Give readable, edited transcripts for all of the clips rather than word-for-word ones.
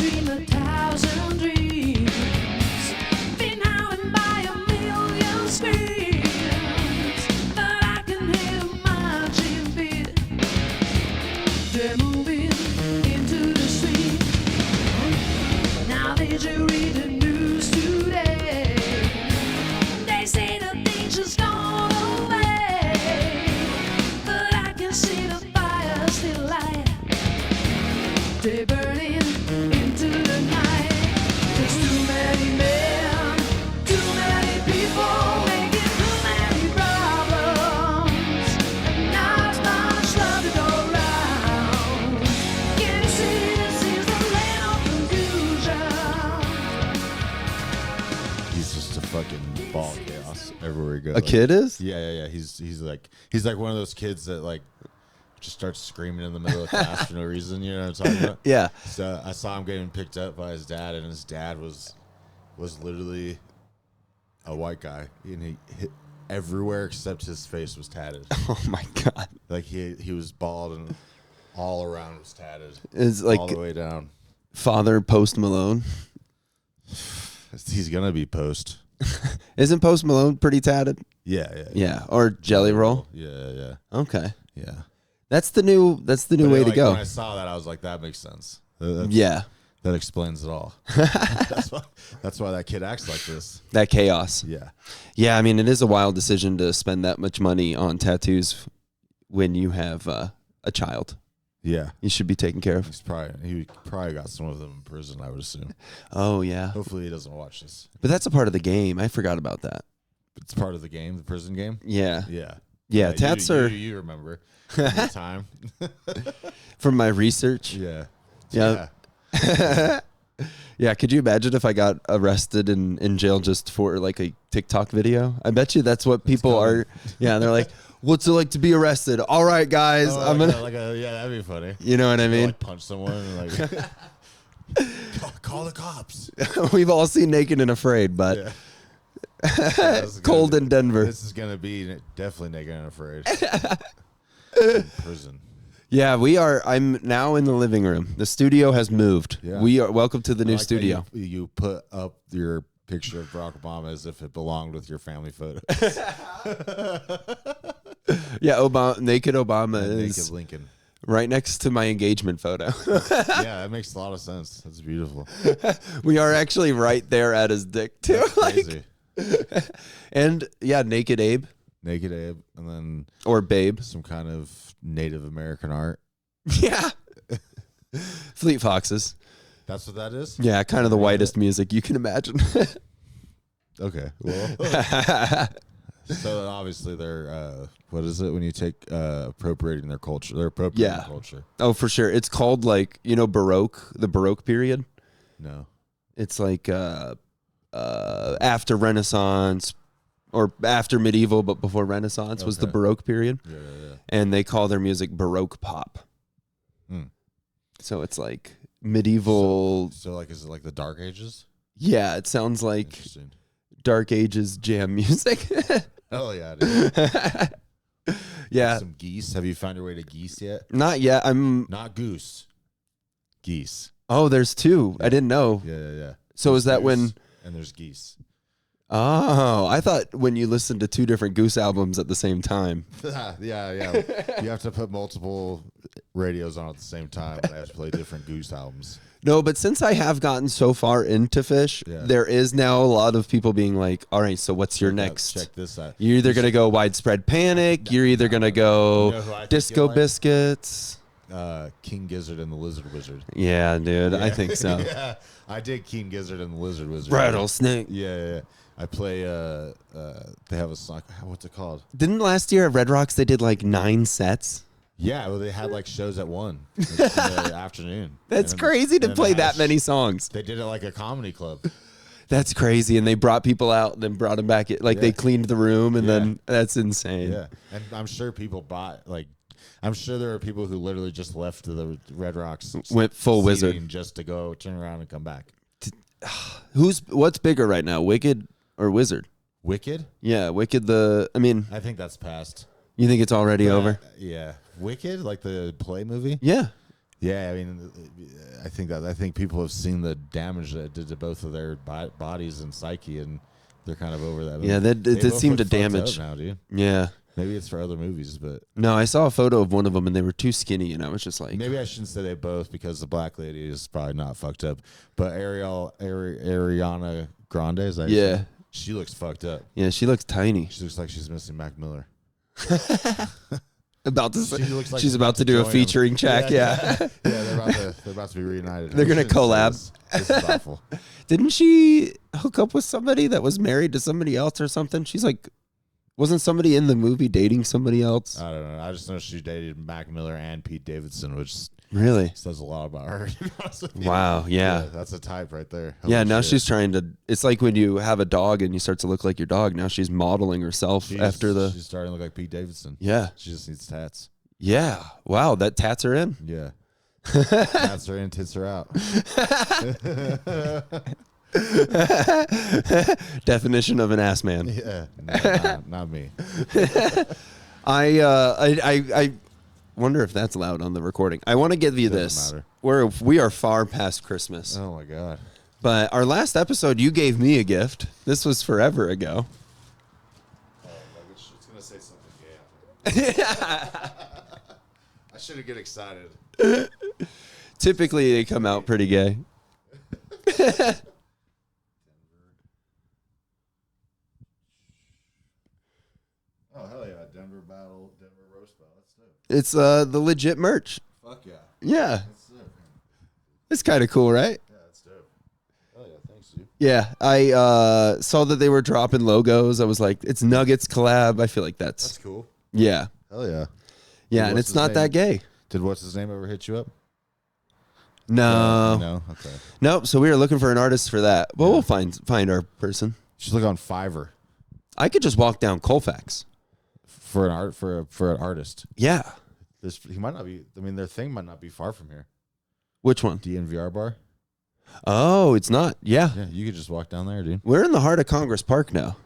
dream 1,000 dreams. Been howling by 1,000,000 screams. But I can hear marching beat. They're moving into the street. Now did you read the news today? They say the danger's gone away. But I can see the fire still light. They're burning into the night. There's too many men, too many people making too many problems. And not much love to go round. Can you see this is the land of confusion? He's just a fucking ball of chaos everywhere he goes. A kid is? Yeah. He's like one of those kids that like just starts screaming in the middle of class for no reason. You know what I'm talking about? Yeah. So I saw him getting picked up by his dad, and his dad was literally a white guy, and he hit everywhere except his face was tatted. Oh my God. Like he was bald, and all around was tatted. It's like all the way down. Father Post Malone. He's gonna be Post. Isn't Post Malone pretty tatted? Yeah. Yeah. Or Jelly Roll. Yeah. Okay. Yeah. That's the new way to Like, go. When I saw that, I was like, that makes sense. Yeah. That explains it all. That's why that kid acts like this. That chaos. Yeah. Yeah, I mean, it is a wild decision to spend that much money on tattoos when you have a child. Yeah. You should be taken care of. He probably got some of them in prison, I would assume. Oh, yeah. Hopefully he doesn't watch this. But that's a part of the game. I forgot about that. It's part of the game, the prison game? Yeah. Yeah. Yeah, tats are... You remember the time. From my research. Yeah. Yeah. Yeah, could you imagine if I got arrested and in jail just for like a TikTok video? I bet you that's what people are. Yeah, they're like, what's it like to be arrested? All right, guys. I'm gonna. Yeah, that'd be funny. You know what I mean? Like punch someone and like call the cops. We've all seen Naked and Afraid, but Yeah. cold in Denver. This is gonna be definitely Naked and Afraid. In prison. Yeah, we are. I'm now in the living room. The studio has moved. Yeah. We are welcome to the new Like how studio. You put up your picture of Barack Obama as if it belonged with your family photos. Yeah, naked Obama is Naked Lincoln. right next to my engagement photo. Yeah, that makes a lot of sense. That's beautiful. We are actually right there at his dick too. Crazy. And yeah, Naked Abe Naked Abe, and then or Babe. some kind of Native American art. Yeah. Fleet Foxes. That's what that is? Yeah, kind of the whitest music you can imagine. Okay. Well, so obviously they're, what is it when you take appropriating their culture? They're appropriating culture. Oh, for sure. It's called like, Baroque, the Baroque period. No. It's like after Renaissance or after medieval, but before Renaissance was the Baroque period. Yeah. And they call their music Baroque pop. Hmm. So it's like medieval. So like, is it like the Dark Ages? Yeah, it sounds like Interesting. Dark Ages jam music. Hell yeah, dude. Yeah. Some geese. Have you found your way to geese yet? Not yet. Not goose. Geese. Oh, there's two. I didn't know. Yeah. So is that Goose when? And there's geese. Oh, I thought when you listened to two different Goose albums at the same time. Yeah. You have to put multiple radios on at the same time, and I have to play different Goose albums. No, but since I have gotten so far into Fish, there is now a lot of people being like, all right, so what's your next? Check this out. You're either going to go Widespread Panic. You're either going to go Disco Biscuits. King Gizzard and the Lizard Wizard. Yeah, dude, I think so. Yeah, I did King Gizzard and the Lizard Wizard. Rattlesnake. Yeah. I play, they have a song, what's it called? Didn't last year at Red Rocks they did like 9 sets? Yeah, well, they had like shows at 1 in the afternoon. That's crazy to play that many songs. They did it like a comedy club. That's crazy, and they brought people out and then brought them back. Like they cleaned the room, and then that's insane. Yeah, and I'm sure people bought I'm sure there are people who literally just left the Red Rocks, went full Wizard just to go turn around and come back. What's bigger right now, Wicked or Wizard? Wicked? Yeah, Wicked. I think that's past. You think it's already over? Yeah, Wicked, like the play movie. Yeah. Yeah, I mean, I think people have seen the damage that it did to both of their bodies and psyche, and they're kind of over that. Yeah, that it seemed to damage. Now, dude. Yeah. Maybe it's for other movies, but No, I saw a photo of one of them, and they were too skinny, and I was just like, maybe I shouldn't say they both because the black lady is probably not fucked up, but Ariana Grande is that? Yeah. She looks fucked up. Yeah, she looks tiny. She looks like she's missing Mac Miller. She's about to do a featuring track. Yeah. Yeah, they're about to be reunited. They're gonna collab. This is awful. Didn't she hook up with somebody that was married to somebody else or something? She's like, wasn't somebody in the movie dating somebody else? I don't know. I just know she dated Mac Miller and Pete Davidson, which really says a lot about her. Wow. Yeah. That's a type right there. Yeah. Holy Now shit. she's trying to. It's like when you have a dog and you start to look like your dog. Now she's modeling herself after the. She's starting to look like Pete Davidson. Yeah. She just needs tats. Yeah. Wow. That tats are in. Yeah. Tats are in, tits are out. Definition of an ass man. Yeah. No, not me. I wonder if that's loud on the recording. I want to give you Doesn't this. matter. We are far past Christmas. Oh my God. But our last episode, you gave me a gift. This was forever ago. It's going to say something gay. I shouldn't get excited. Typically, they come out pretty gay. Oh, hell yeah. Denver roast battle. That's dope. It's the legit merch. Fuck yeah. Yeah. That's dope. It's kind of cool, right? Yeah, that's dope. Oh yeah, thanks, dude. Yeah. I saw that they were dropping logos. I was like, it's Nuggets collab. I feel like That's cool. yeah. Hell yeah. Yeah, Dude, and what's it's his not name? that gay. Did what's his name ever hit you up? No. No? Okay. Nope. So we were looking for an artist for that. Well, we'll find our person. Just look on Fiverr I could just walk down Colfax. for an artist. Yeah. He might not be. I mean, their thing might not be far from here. Which one? DNVR bar. Oh, it's not. Yeah. Yeah, you could just walk down there, dude. We're in the heart of Congress Park now.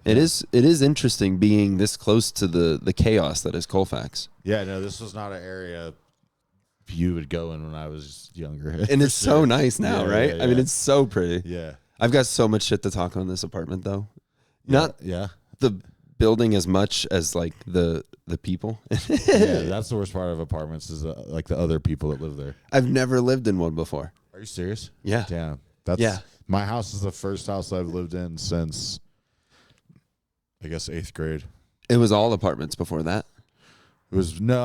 It is interesting being this close to the chaos that is Colfax. Yeah, no, this was not an area you would go in when I was younger. And it's so nice now, Yeah, right? yeah, I mean, yeah. it's so pretty. Yeah. I've got so much shit to talk on this apartment, though. Not Yeah. the building as much as like the people. Yeah, that's the worst part of apartments is like the other people that live there. I've never lived in one before. Are you serious? Yeah. Damn. That's Yeah. My house is the first house I've lived in since I guess 8th grade. It was all apartments before that. I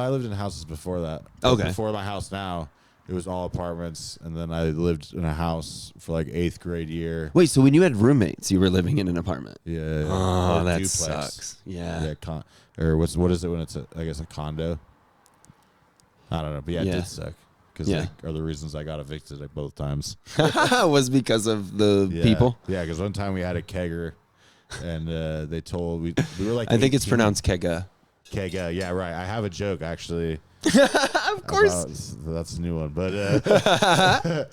lived in houses before that. Okay. Before my house now, it was all apartments, and then I lived in a house for like 8th grade year. Wait, so when you had roommates, you were living in an apartment? Yeah. Oh, or that duplex. sucks. Yeah. Yeah. Or what is it when it's I guess a condo? I don't know, but yeah, it Yeah. did suck because Yeah. are the reasons I got evicted at both times. Was because of the Yeah. people? Yeah, because one time we had a kegger, and they told we were like I think it's 18. pronounced kega. Kega. Yeah, right. I have a joke actually. Of course. That's a new one, but yeah,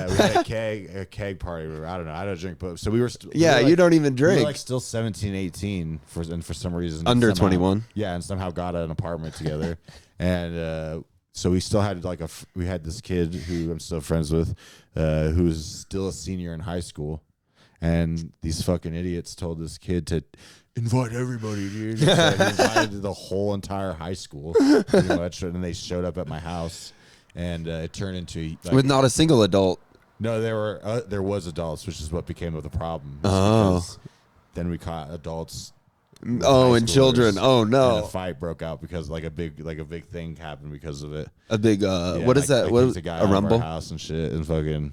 we had a keg party. I don't know. I don't drink, but so we were. Yeah, you don't even We drink. were like still 17, 18 and for some reason Under somehow- 21. Yeah, and somehow got an apartment together, and so we still had like we had this kid who I'm still friends with, who's still a senior in high school, and these fucking idiots told this kid to invite everybody, dude. So he invited the whole entire high school, pretty much, and they showed up at my house, and it turned into like, With not a single adult. no, there was adults, which is what became of the problem. Oh. Because then we caught adults. Oh, high and children. schoolers, Oh, And no. a fight broke out because like a big thing happened because of it. A big, Yeah, what is that? like What kicked a guy a out of our rumble? house and shit, and fucking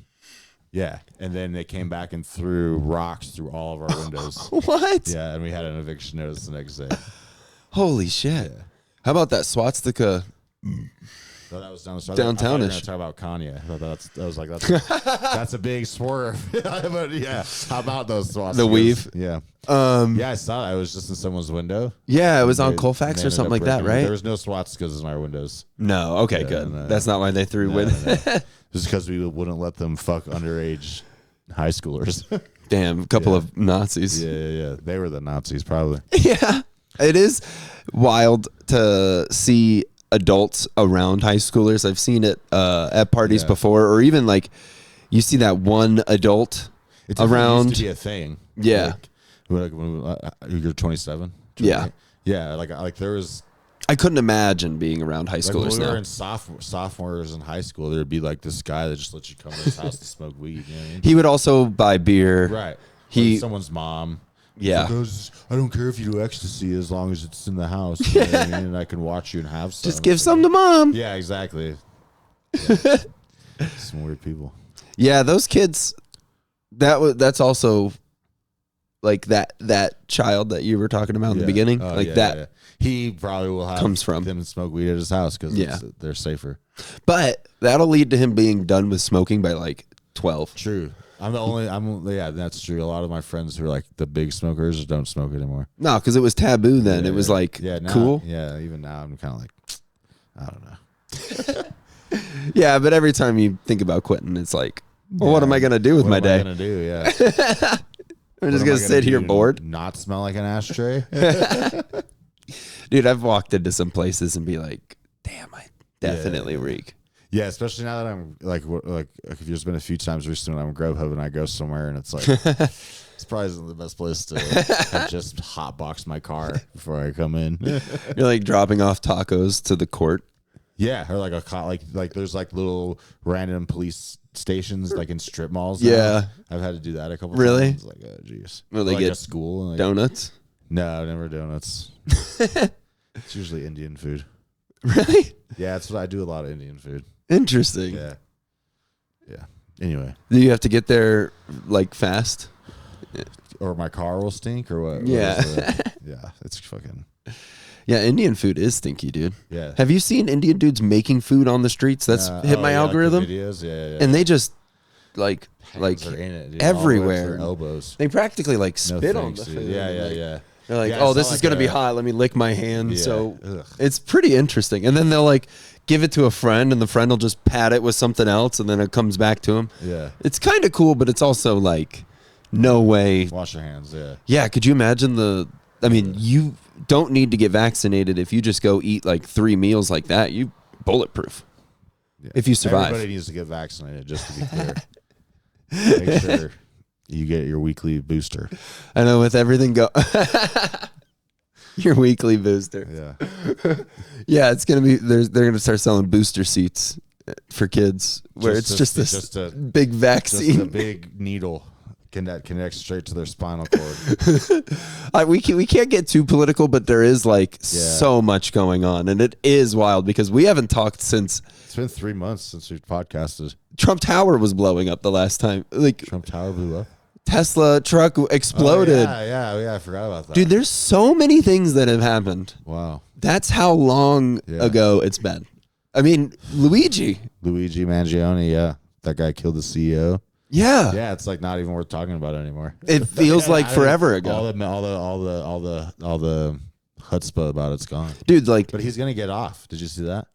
yeah. And then they came back and threw rocks through all of our windows. What? Yeah, and we had an eviction notice the next day. Holy shit. Yeah. How about that swastika? So that was Downtownish. Talk about Kanye. I was like, that's a big swerve. But yeah, how about those swastikas? The weave? Yeah. Yeah, I saw it. I was just in someo's window. Yeah, it was on They- Colfax they or something like ended up that, breaking it. right? There was no swastikas in our windows. No. Okay, Yeah, good. no. That's not why they threw No, with. no. Just because we wouldn't let them fuck underage high schoolers. Damn, a couple Yeah. of Nazis. Yeah. They were the Nazis, probably. Yeah. It is wild to see adults around high schoolers. I've seen it at parties before, or even like you see that one adult around. Used to be a thing. Yeah. Like when you're 27. Yeah. Yeah. Like there was. I couldn't imagine being around high Like schoolers when we now. were in sophomores in high school, there'd be like this guy that just lets you come to his house to smoke weed. You know what I mean? He would also buy beer. Right. He- Like someone's mom. Yeah. Like, I don't care if you do ecstasy as long as it's in the house. You know what I mean? And I can watch you and have some. Just give some to mom. Yeah, exactly. Yeah. Some weird people. Yeah, those kids. That's also like that child that you were talking about in the beginning. Oh, like yeah, that. yeah. He probably will have Comes from. them smoke weed at his house because they're safer. But that'll lead to him being done with smoking by like 12. True. Yeah, that's true. A lot of my friends who are like the big smokers don't smoke anymore. No, because it was taboo then. Yeah, it was like now, cool. Yeah, even now I'm kind of like, I don't know. Yeah, but every time you think about quitting, it's like, well, what am I going to do with my What am I day? gonna do? Yeah. I'm just going to sit here bored. Not smell like an ashtray. Dude, I've walked into some places and be like, damn, I definitely reek. Yeah, especially now that I'm like there's been a few times recently when I'm in Grubhub and I go somewhere and it's like it's probably isn't the best place to have just hotbox my car before I come in. You're like dropping off tacos to the court. Yeah, or like like there's like little random police stations like in strip malls. Yeah. now. I've had to do that a couple Really? times. Like, oh jeez. Will they like get a school and like, donuts? No, never donuts. It's usually Indian food. Really? Yeah, that's what I do. A lot of Indian food. Interesting. Yeah. Yeah. Anyway, Do you have to get there like fast? or my car will stink, or what? Yeah. Yeah. It's fucking. Yeah, Indian food is stinky, dude. Yeah. Have you seen Indian dudes making food on the streets? That's hit my algorithm. Like the videos, yeah. And they just like Hands are in it, dude, all the way up to everywhere. their elbows. They practically like No spit on thanks, the dude. food. Yeah. Like, they're like, Yeah, oh, it's this not is gonna like be a- hot. Let me lick my hand. Yeah. So Ugh. it's pretty interesting. And then they'll like give it to a friend, and the friend will just pat it with something else, and then it comes back to him. Yeah. It's kind of cool, but it's also like, no way. Wash your hands. Yeah. Yeah, could you imagine you don't need to get vaccinated if you just go eat like 3 meals like that. You bulletproof. Yeah. If you survive. Everybody needs to get vaccinated, just to be clear. Make sure you get your weekly booster. I know with everything your weekly booster. Yeah. Yeah, it's gonna be they're gonna start selling booster seats for kids where it's just this big Just vaccine. a big needle that connects straight to their spinal cord. We can't get too political, but there is like so much going on, and it is wild because we haven't talked since It's been 3 months since we've podcasted. Trump Tower was blowing up the last time. Like Trump Tower blew up. Tesla truck exploded. Oh, yeah, I forgot about that. Dude, there's so many things that have happened. Wow. That's how long ago it's been. I mean, Luigi Mangione, yeah. That guy killed the CEO. Yeah. Yeah, it's like not even worth talking about anymore. It feels like forever ago. All the chutzpah about it's gone. Dude, like, But he's gonna get off. Did you see that?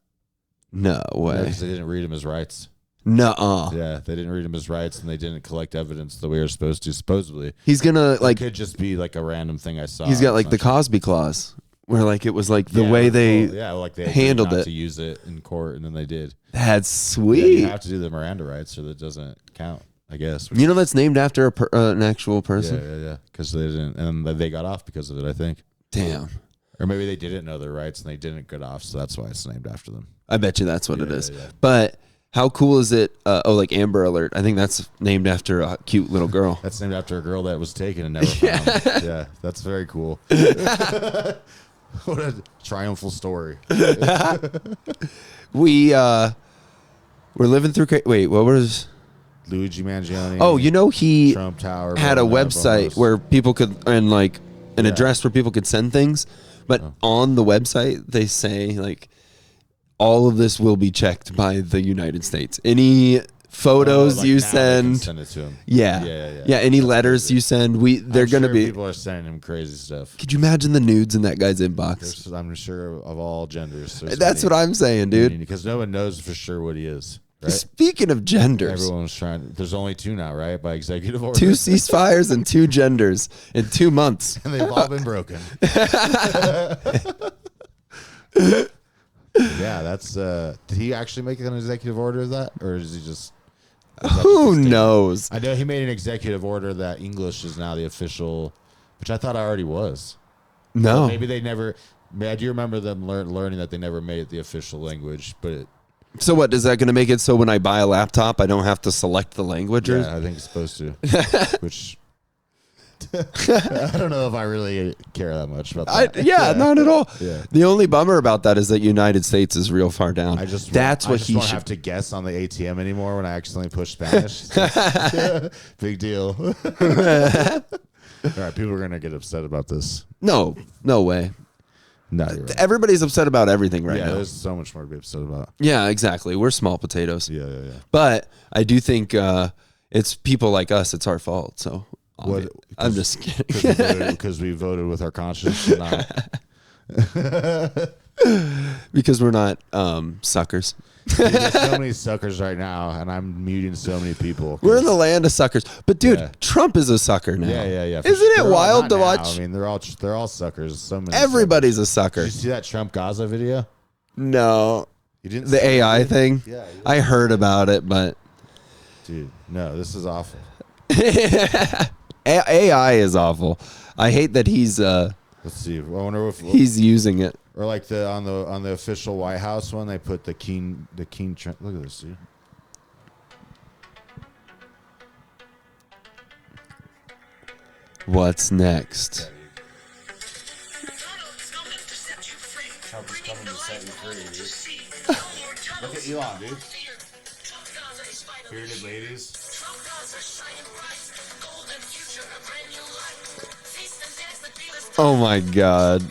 no way. Because they didn't read him his rights. Nuh-uh. Yeah, they didn't read him his rights, and they didn't collect evidence the way you're supposed to. Supposedly, He's gonna like, like it could just be like a random thing I saw. he's got like It's the not Cosby clause where like it was like the Yeah, way they like they handled agreed not it. to use it in court, and then they did. That's Yeah, sweet. you have to do the Miranda rights, or that doesn't count. I guess. You know that's named after an actual person. Yeah. Because they didn't, and they got off because of it. I think, Damn. or maybe they didn't know their rights and they didn't get off, so that's why it's named after them. I bet you that's what it is. Yeah. But how cool is it? Like Amber Alert. I think that's named after a cute little girl. That's named after a girl that was taken and never found. Yeah, that's very cool. What a triumphal story. We're living through. Wait, what was? Luigi Mangione. Oh, you know he Trump Tower had a blowing up website almost. where people could and like an address where people could send things, but on the website they say like all of this will be checked by the United States. Any photos like you now they can send, send it to him. yeah, any letters you send, they're I'm gonna sure be. people are sending him crazy stuff. Could you imagine the nudes in that guy's inbox? I'm sure of all genders. That's what I'm saying, dude. Because no one knows for sure what he is. Right? Speaking of genders, Everyone's trying. There's only 2 now, right? By executive order. 2 ceasefires and 2 genders in 2 months. And they've all been broken. Yeah, that's. Did he actually make an executive order of that, or is he just? Who knows? I know he made an executive order that English is now the official, which I thought I already was. No. Or maybe they never. I do remember them learning that they never made it the official language, but. So what, is that going to make it so when I buy a laptop, I don't have to select the language? Yeah, I think it's supposed to. Which I don't know if I really care that much about that. Not at all. Yeah. The only bummer about that is that United States is real far down. I just That's what I just he won't should have to guess on the ATM anymore when I accidentally push Spanish. Big deal. All right, people are gonna get upset about this. No way. No, you're right. Everybody's upset about everything right Yeah, now. there's so much more to be upset about. Yeah, exactly. We're small potatoes. Yeah. But I do think it's people like us. It's our fault. So I'm just kidding. Because we voted with our conscience. Not. Because we're not suckers. Dude, there's so many suckers right now, and I'm muting so many people. We're in the land of suckers. But dude, Yeah. Trump is a sucker now. Yeah. Isn't it They're all- wild not to now. watch? I mean, they're all suckers. So many. Everybody's a Suckers. sucker. Did you see that Trump Gaza video? No. You didn't. The see it, AI did you? thing? Yeah. I heard about it, but Dude, no, this is awful. AI is awful. I hate that he's Let's see. I wonder if he's using it. or like on the official White House one, they put the Keen. Look at this, dude. What's next? Trump is coming to set you free, dude. Look at Elon, dude. Bearded ladies. Oh my god.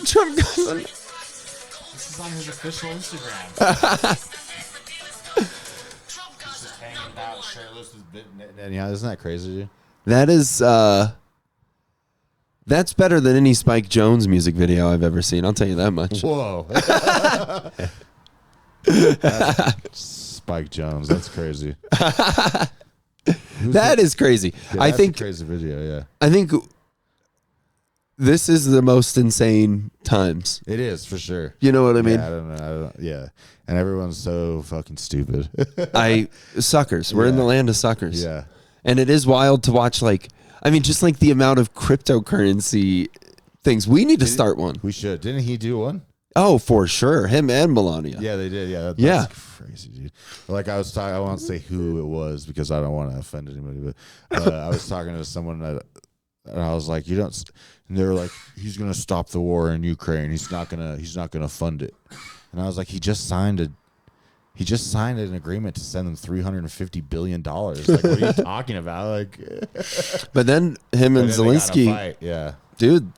Trump Gaza. This is on his official Instagram. He's just hanging out shirtless with yeah, isn't that crazy, dude? That is that's better than any Spike Jones music video I've ever seen. I'll tell you that much. Whoa. Spike Jones. That's crazy. That is crazy. Yeah, I that's think a crazy video, yeah. I think this is the most insane times. It is for sure. You know what I mean? Yeah, I don't know. Yeah. And everyone's so fucking stupid. Suckers. We're in Yeah. the land of suckers. Yeah. And it is wild to watch, just like the amount of cryptocurrency things. We need to start one. We should. Didn't he do one? Oh, for sure. Him and Melania. Yeah, they did. Yeah. Yeah. That's crazy, dude. Like I was talking, I won't say who it was because I don't want to offend anybody, but I was talking to someone and I was like, you don't, and they were like, he's going to stop the war in Ukraine. He's not going to fund it. And I was like, he just signed an agreement to send them $350 billion. Like, what are you talking about? Like, But then him and then they got in a Zelensky, fight. Yeah. dude,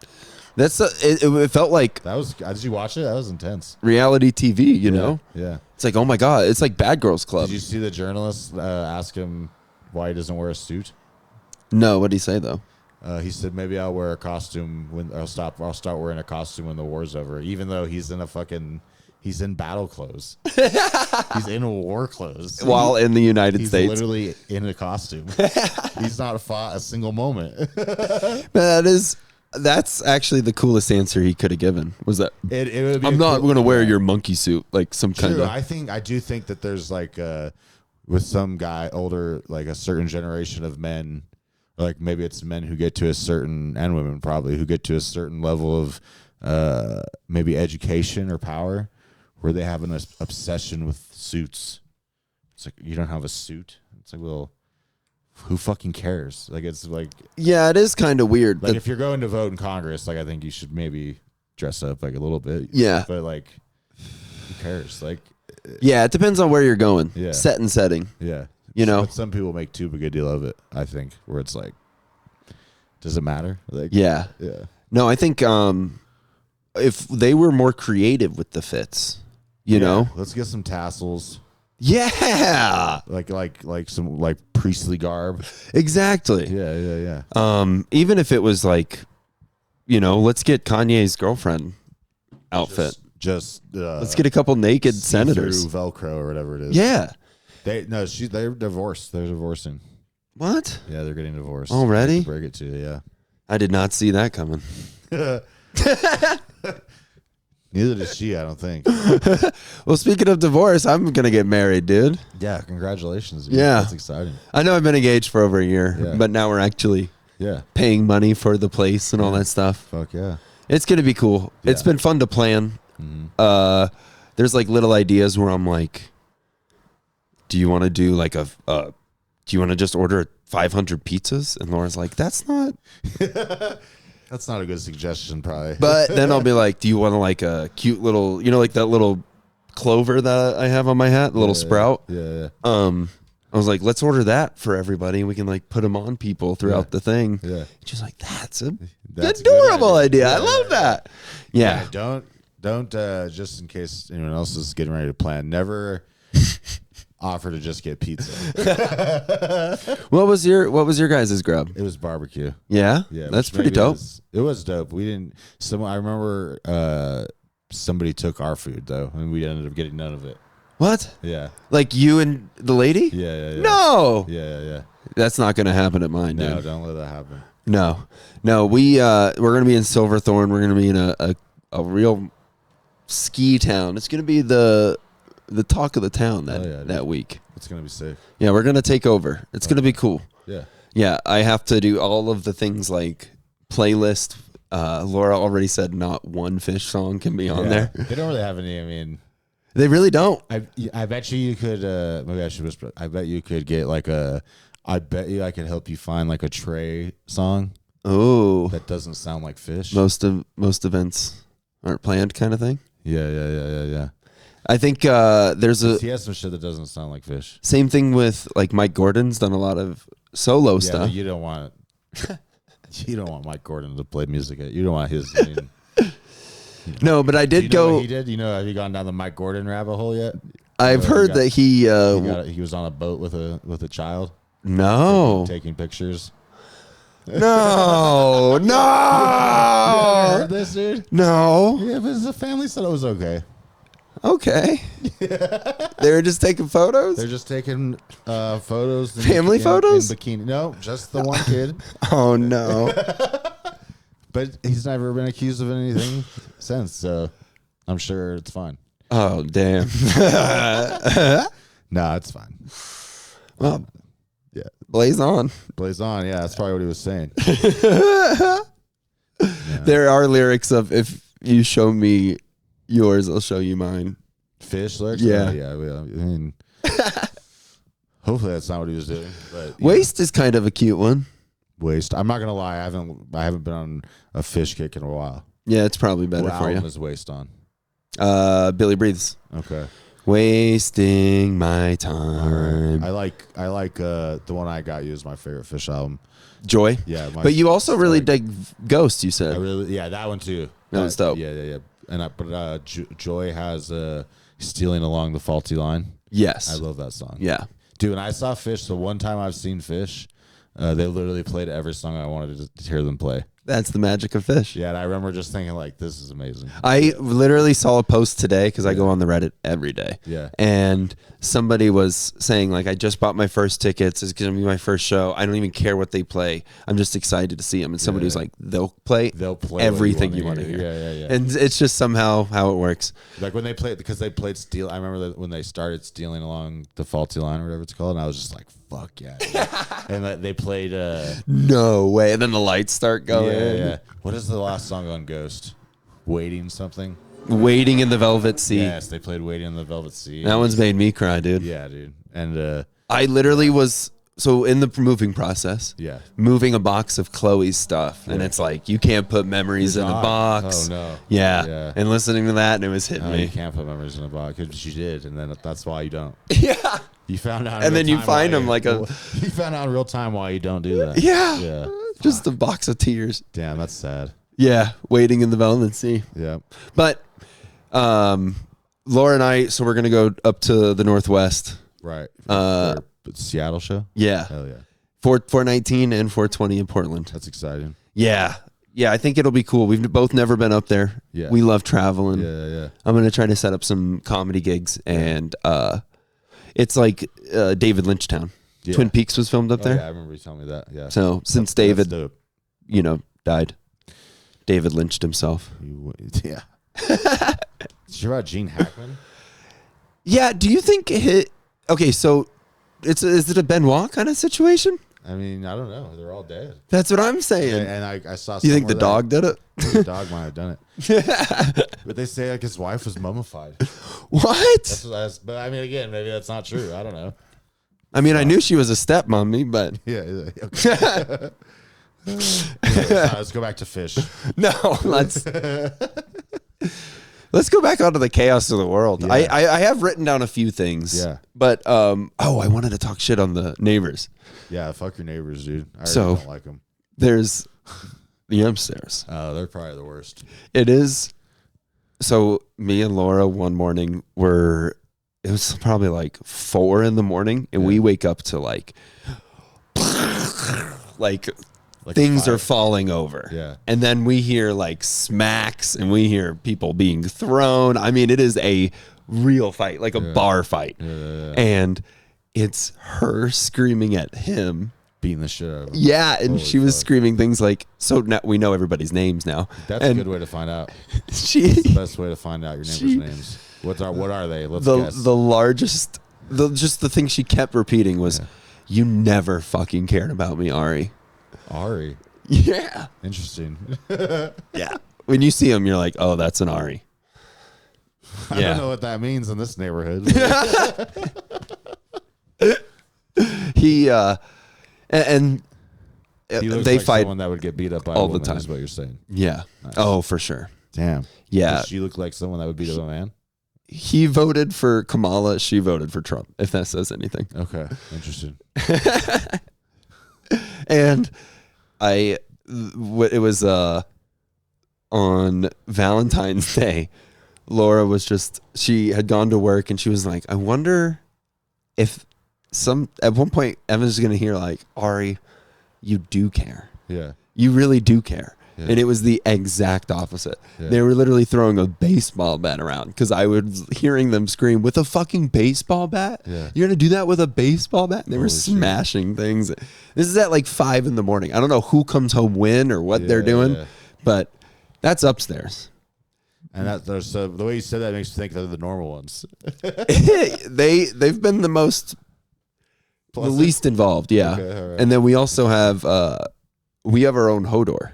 that's it felt like That was, did you watch it? That was intense. reality TV, you know? Yeah. It's like, oh my God, it's like Bad Girls Club. Did you see the journalist ask him why he doesn't wear a suit? No, what'd he say though? He said maybe I'll wear a costume when I'll start wearing a costume when the war's over. Even though he's in battle clothes. He's in war clothes. While in the United He's States. literally in a costume. He's not fought a single moment. That's actually the coolest answer he could have given. Was that It would be I'm not going to wear your monkey suit, like some kind True. of. I do think that there's like with some guy older, like a certain generation of men, like maybe it's men who get to a certain, and women probably, who get to a certain level of maybe education or power, where they have an obsession with suits. It's like, you don't have a suit. It's like, well, who fucking cares? Like, it's like, Yeah, it is kind of weird. if you're going to vote in Congress, like, I think you should maybe dress up like a little bit. Yeah. But like, who cares? Like, Yeah, it depends on where you're going. Yeah. Set and setting. yeah. You know? But some people make too big a deal of it, I think, where it's like, does it matter? Like, Yeah. Yeah. No, I think if they were more creative with the fits, you know? Let's get some tassels. Yeah. Like some like priestly garb. Exactly. Yeah. Even if it was like, let's get Kanye's girlfriend outfit. Just Let's get a couple naked senators. Velcro or whatever it is. Yeah. They're divorced. They're divorcing. What? Yeah, they're getting divorced. Already? I hate to break it to you, yeah. I did not see that coming. Neither does she, I don't think. Well, speaking of divorce, I'm gonna get married, dude. Yeah, congratulations. Dude. Yeah. That's exciting. I know I've been engaged for over a year, Yeah. but now we're actually Yeah. paying money for the place and all that stuff. Fuck yeah. It's gonna be cool. It's Yeah. been fun to plan. Mhm. There's like little ideas where I'm like, do you want to do like do you want to just order 500 pizzas? And Laura's like, that's not. That's not a good suggestion, probably. But then I'll be like, do you want to like a cute little, like that little clover that I have on my hat, the little sprout? Yeah. I was like, let's order that for everybody, and we can like put them on people throughout the thing. Yeah. And she's like, that's a That's a good adorable idea. idea. I love that. Yeah. Don't just in case anyone else is getting ready to plan, never offer to just get pizza. What was your guys' grub? It was barbecue. Yeah. Yeah. That's which pretty maybe dope. It was dope. We didn't I remember somebody took our food though, and we ended up getting none of it. What? Yeah. Like you and the lady? Yeah. No. Yeah. That's not going to happen at mine, No, dude. don't let that happen. No. We're going to be in Silverthorne. We're going to be in a real ski town. It's going to be the talk of the town that week. It's gonna be safe. Yeah, we're going to take over. It's going to be cool. Yeah. Yeah, I have to do all of the things like playlist. Laura already said not one Fish song can be on there. They don't really have any. I mean, They really don't. I bet you could. Maybe I should whisper. I bet you could get like I bet you I could help you find like a Trey song Oh, that doesn't sound like Fish. most events aren't planned, kind of thing. Yeah. I think there's He has some shit that doesn't sound like Fish. same thing with like Mike Gordon's done a lot of solo Yeah, stuff. but you don't want. You don't want Mike Gordon to play music. You don't want his. I mean, No, but I do did you know go. what he did? Have you gone down the Mike Gordon rabbit hole yet? I've heard that he. He was on a boat with a child. No, Taking pictures. no, You no, heard this, dude? no. Yeah, but the family said it was okay. Okay. They were just taking photos. They're just taking photos. Family photos? In bikini. No, just the one kid. Oh no. But he's never been accused of anything since, so I'm sure it's fine. Oh damn. No, it's fine. Well, Yeah. blaze on. Blaze on. Yeah, that's probably what he was saying. There are lyrics of if you show me yours, I'll show you mine. Fish lyrics? Yeah. Yeah. I mean, hopefully that's not what he was doing. But Waste is kind of a cute one. Waste. I'm not gonna lie. I haven't been on a Fish kick in a while. Yeah, it's probably better What for album you. is Waste on? Billy Breathes. Okay. Wasting my time. I like the one I got you is my favorite Fish album. Joy. Yeah. But you also really dig Ghost, you said. That one too. That one's dope. Yeah. And Joy has Stealing Along the Faulty Line. Yes. I love that song. Yeah. Dude, when I saw Fish, the one time I've seen Fish, they literally played every song I wanted to hear them play. That's the magic of Fish. Yeah, and I remember just thinking like, this is amazing. I literally saw a post today because I go on the Reddit every day. Yeah. And somebody was saying like, I just bought my first tickets. It's going to be my first show. I don't even care what they play. I'm just excited to see them. And somebody was like, they'll play everything you want to hear. Yeah. And it's just somehow how it works. Like when they played, because they played Steal. I remember that when they started Stealing Along the Faulty Line or whatever it's called, and I was just like, fuck yeah. And they played. No way. And then the lights start going. Yeah. What is the last song on Ghost? Waiting something? Waiting in the Velvet Sea. Yes, they played Waiting in the Velvet Sea. That one's made me cry, dude. Yeah, dude. And I literally was so in the moving process. yeah. Moving a box of Chloe's stuff, and it's like you can't put memories in a box. Oh no. Yeah. And listening to that, and it was hitting No, you me. can't put memories in a box because you did, and then that's why you don't. Yeah. You found out, in And real then you time find why them like a You found out in real time why you don't do that. yeah. Yeah. Just a box of tears. Damn, that's sad. Yeah, waiting in the Velvet Sea. Yeah. But Laura and I, so we're gonna go up to the Northwest. Right. For Seattle show. Yeah, Hell yeah. 419 and 420 in Portland. That's exciting. Yeah, I think it'll be cool. We've both never been up there. Yeah. We love traveling. Yeah. I'm gonna try to set up some comedy gigs, and it's like David Lynch town. Yeah. Twin Peaks was filmed up Oh, there. yeah, I remember you telling me that. Yeah. So since That's David, dope. died, David lynched himself. Yeah. Did you hear about Gene Hackman? Yeah. Do you think okay, so is it a Benoit kind of situation? I mean, I don't know. They're all dead. That's what I'm saying. And I saw. You think the dog did it? I think the dog might have done it. But they say like his wife was mummified. What? But I mean, again, maybe that's not true. I don't know. I mean, I knew she was a stepmommy, but Yeah. Okay. Let's go back to fish. no, let's go back onto the chaos of the world. Yeah. I have written down a few things. Yeah. But I wanted to talk shit on the neighbors. Yeah, fuck your neighbors, dude. I really So- don't like them. There's the upstairs. They're probably the worst. It is. So me and Laura one morning it was probably like 4 a.m. and we wake up to like things fire. are falling over. Yeah. And then we hear like smacks and we hear people being thrown. I mean, it is a real fight, like a bar fight. Yeah. And it's her screaming at him. Beating the shit out of them. Yeah, and Holy she was fuck. screaming things like, so now we know everybody's names now. That's and a good way to find out. She, The best way to find out your neighbors' names. What are they? Let's guess. the largest, just the thing she kept repeating was, "You never fucking cared about me, Ari." Ari. Yeah, Interesting. yeah. When you see him, you're like, "Oh, that's an Ari." I don't know what that means in this neighborhood. He and He looks they like fight someone that would get beat up by all a the woman, time. is what you're saying. Yeah. Nice. Oh, for sure. Damn. Yeah. Does she look like someone that would beat up a man? He voted for Kamala. She voted for Trump. If that says anything. Okay. Interesting. And it was on Valentine's Day. Laura she had gone to work and she was like, I wonder if at one point Evan's going to hear like, Ari, you do care. Yeah. You really do care. Yeah. And it was the exact opposite. Yeah. They were literally throwing a baseball bat around because I was hearing them scream, with a fucking baseball bat? Yeah. You're going to do that with a baseball bat? And they were Holy shit. smashing things. This is at like 5 a.m. I don't know who comes home when or what they're doing, Yeah. but that's upstairs. And the way you said that makes me think they're the normal ones. They've been the least involved, yeah. Okay, all right. And then we also have we have our own Hodor.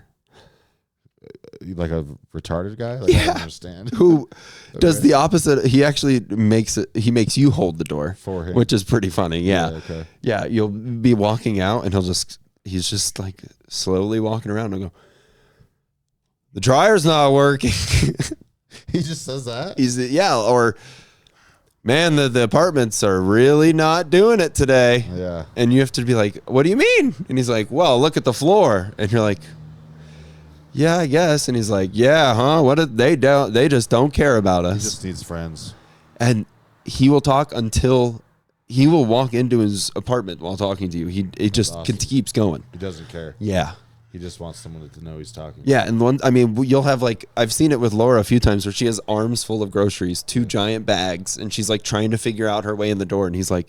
Like a retarded guy? Like, I don't understand. Who does the opposite. He actually makes you hold the door For him. which is pretty funny. Yeah. Okay. Yeah, you'll be walking out and he's just like slowly walking around and go, the dryer's not working. He just says that? Or man, the apartments are really not doing it today. Yeah. And you have to be like, what do you mean? And he's like, well, look at the floor. And you're like, yeah, I guess. And he's like, yeah, huh? What did they do? They just don't care about He us. just needs friends. And he will talk until he will walk into his apartment while talking to you. It just awesome. keeps going. He doesn't care. Yeah. He just wants someone to know he's talking. Yeah. And you'll have I've seen it with Laura a few times where she has arms full of groceries, 2 giant bags, and she's like trying to figure out her way in the door. And he's like,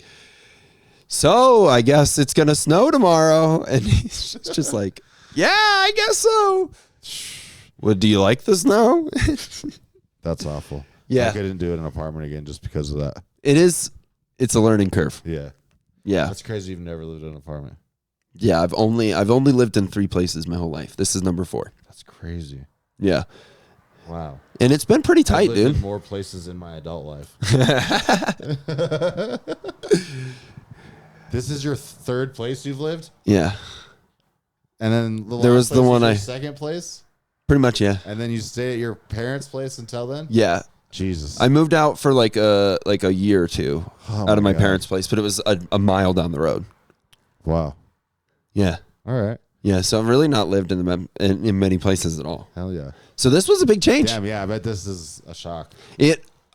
so I guess it's going to snow tomorrow. And he's just like, yeah, I guess so. Well, do you like the snow? That's awful. Yeah. I couldn't do it in an apartment again just because of that. It's a learning curve. Yeah. Yeah. That's crazy you've never lived in an apartment. Yeah. I've only lived in 3 places my whole life. This is number 4. That's crazy. Yeah. Wow. And it's been pretty tight, I've lived dude. in more places in my adult life. This is your 3rd place you've lived? Yeah. And then There was last the place one your I- second place? Pretty much, yeah. And then you stayed at your parents' place until then? Yeah. Jesus. I moved out for like a year or 2 Oh out of my God. parents' place, but it was a mile down the road. Wow. Yeah. All right. Yeah. So I've really not lived in many places at all. Hell yeah. So this was a big change. Damn, yeah, I bet this is a shock.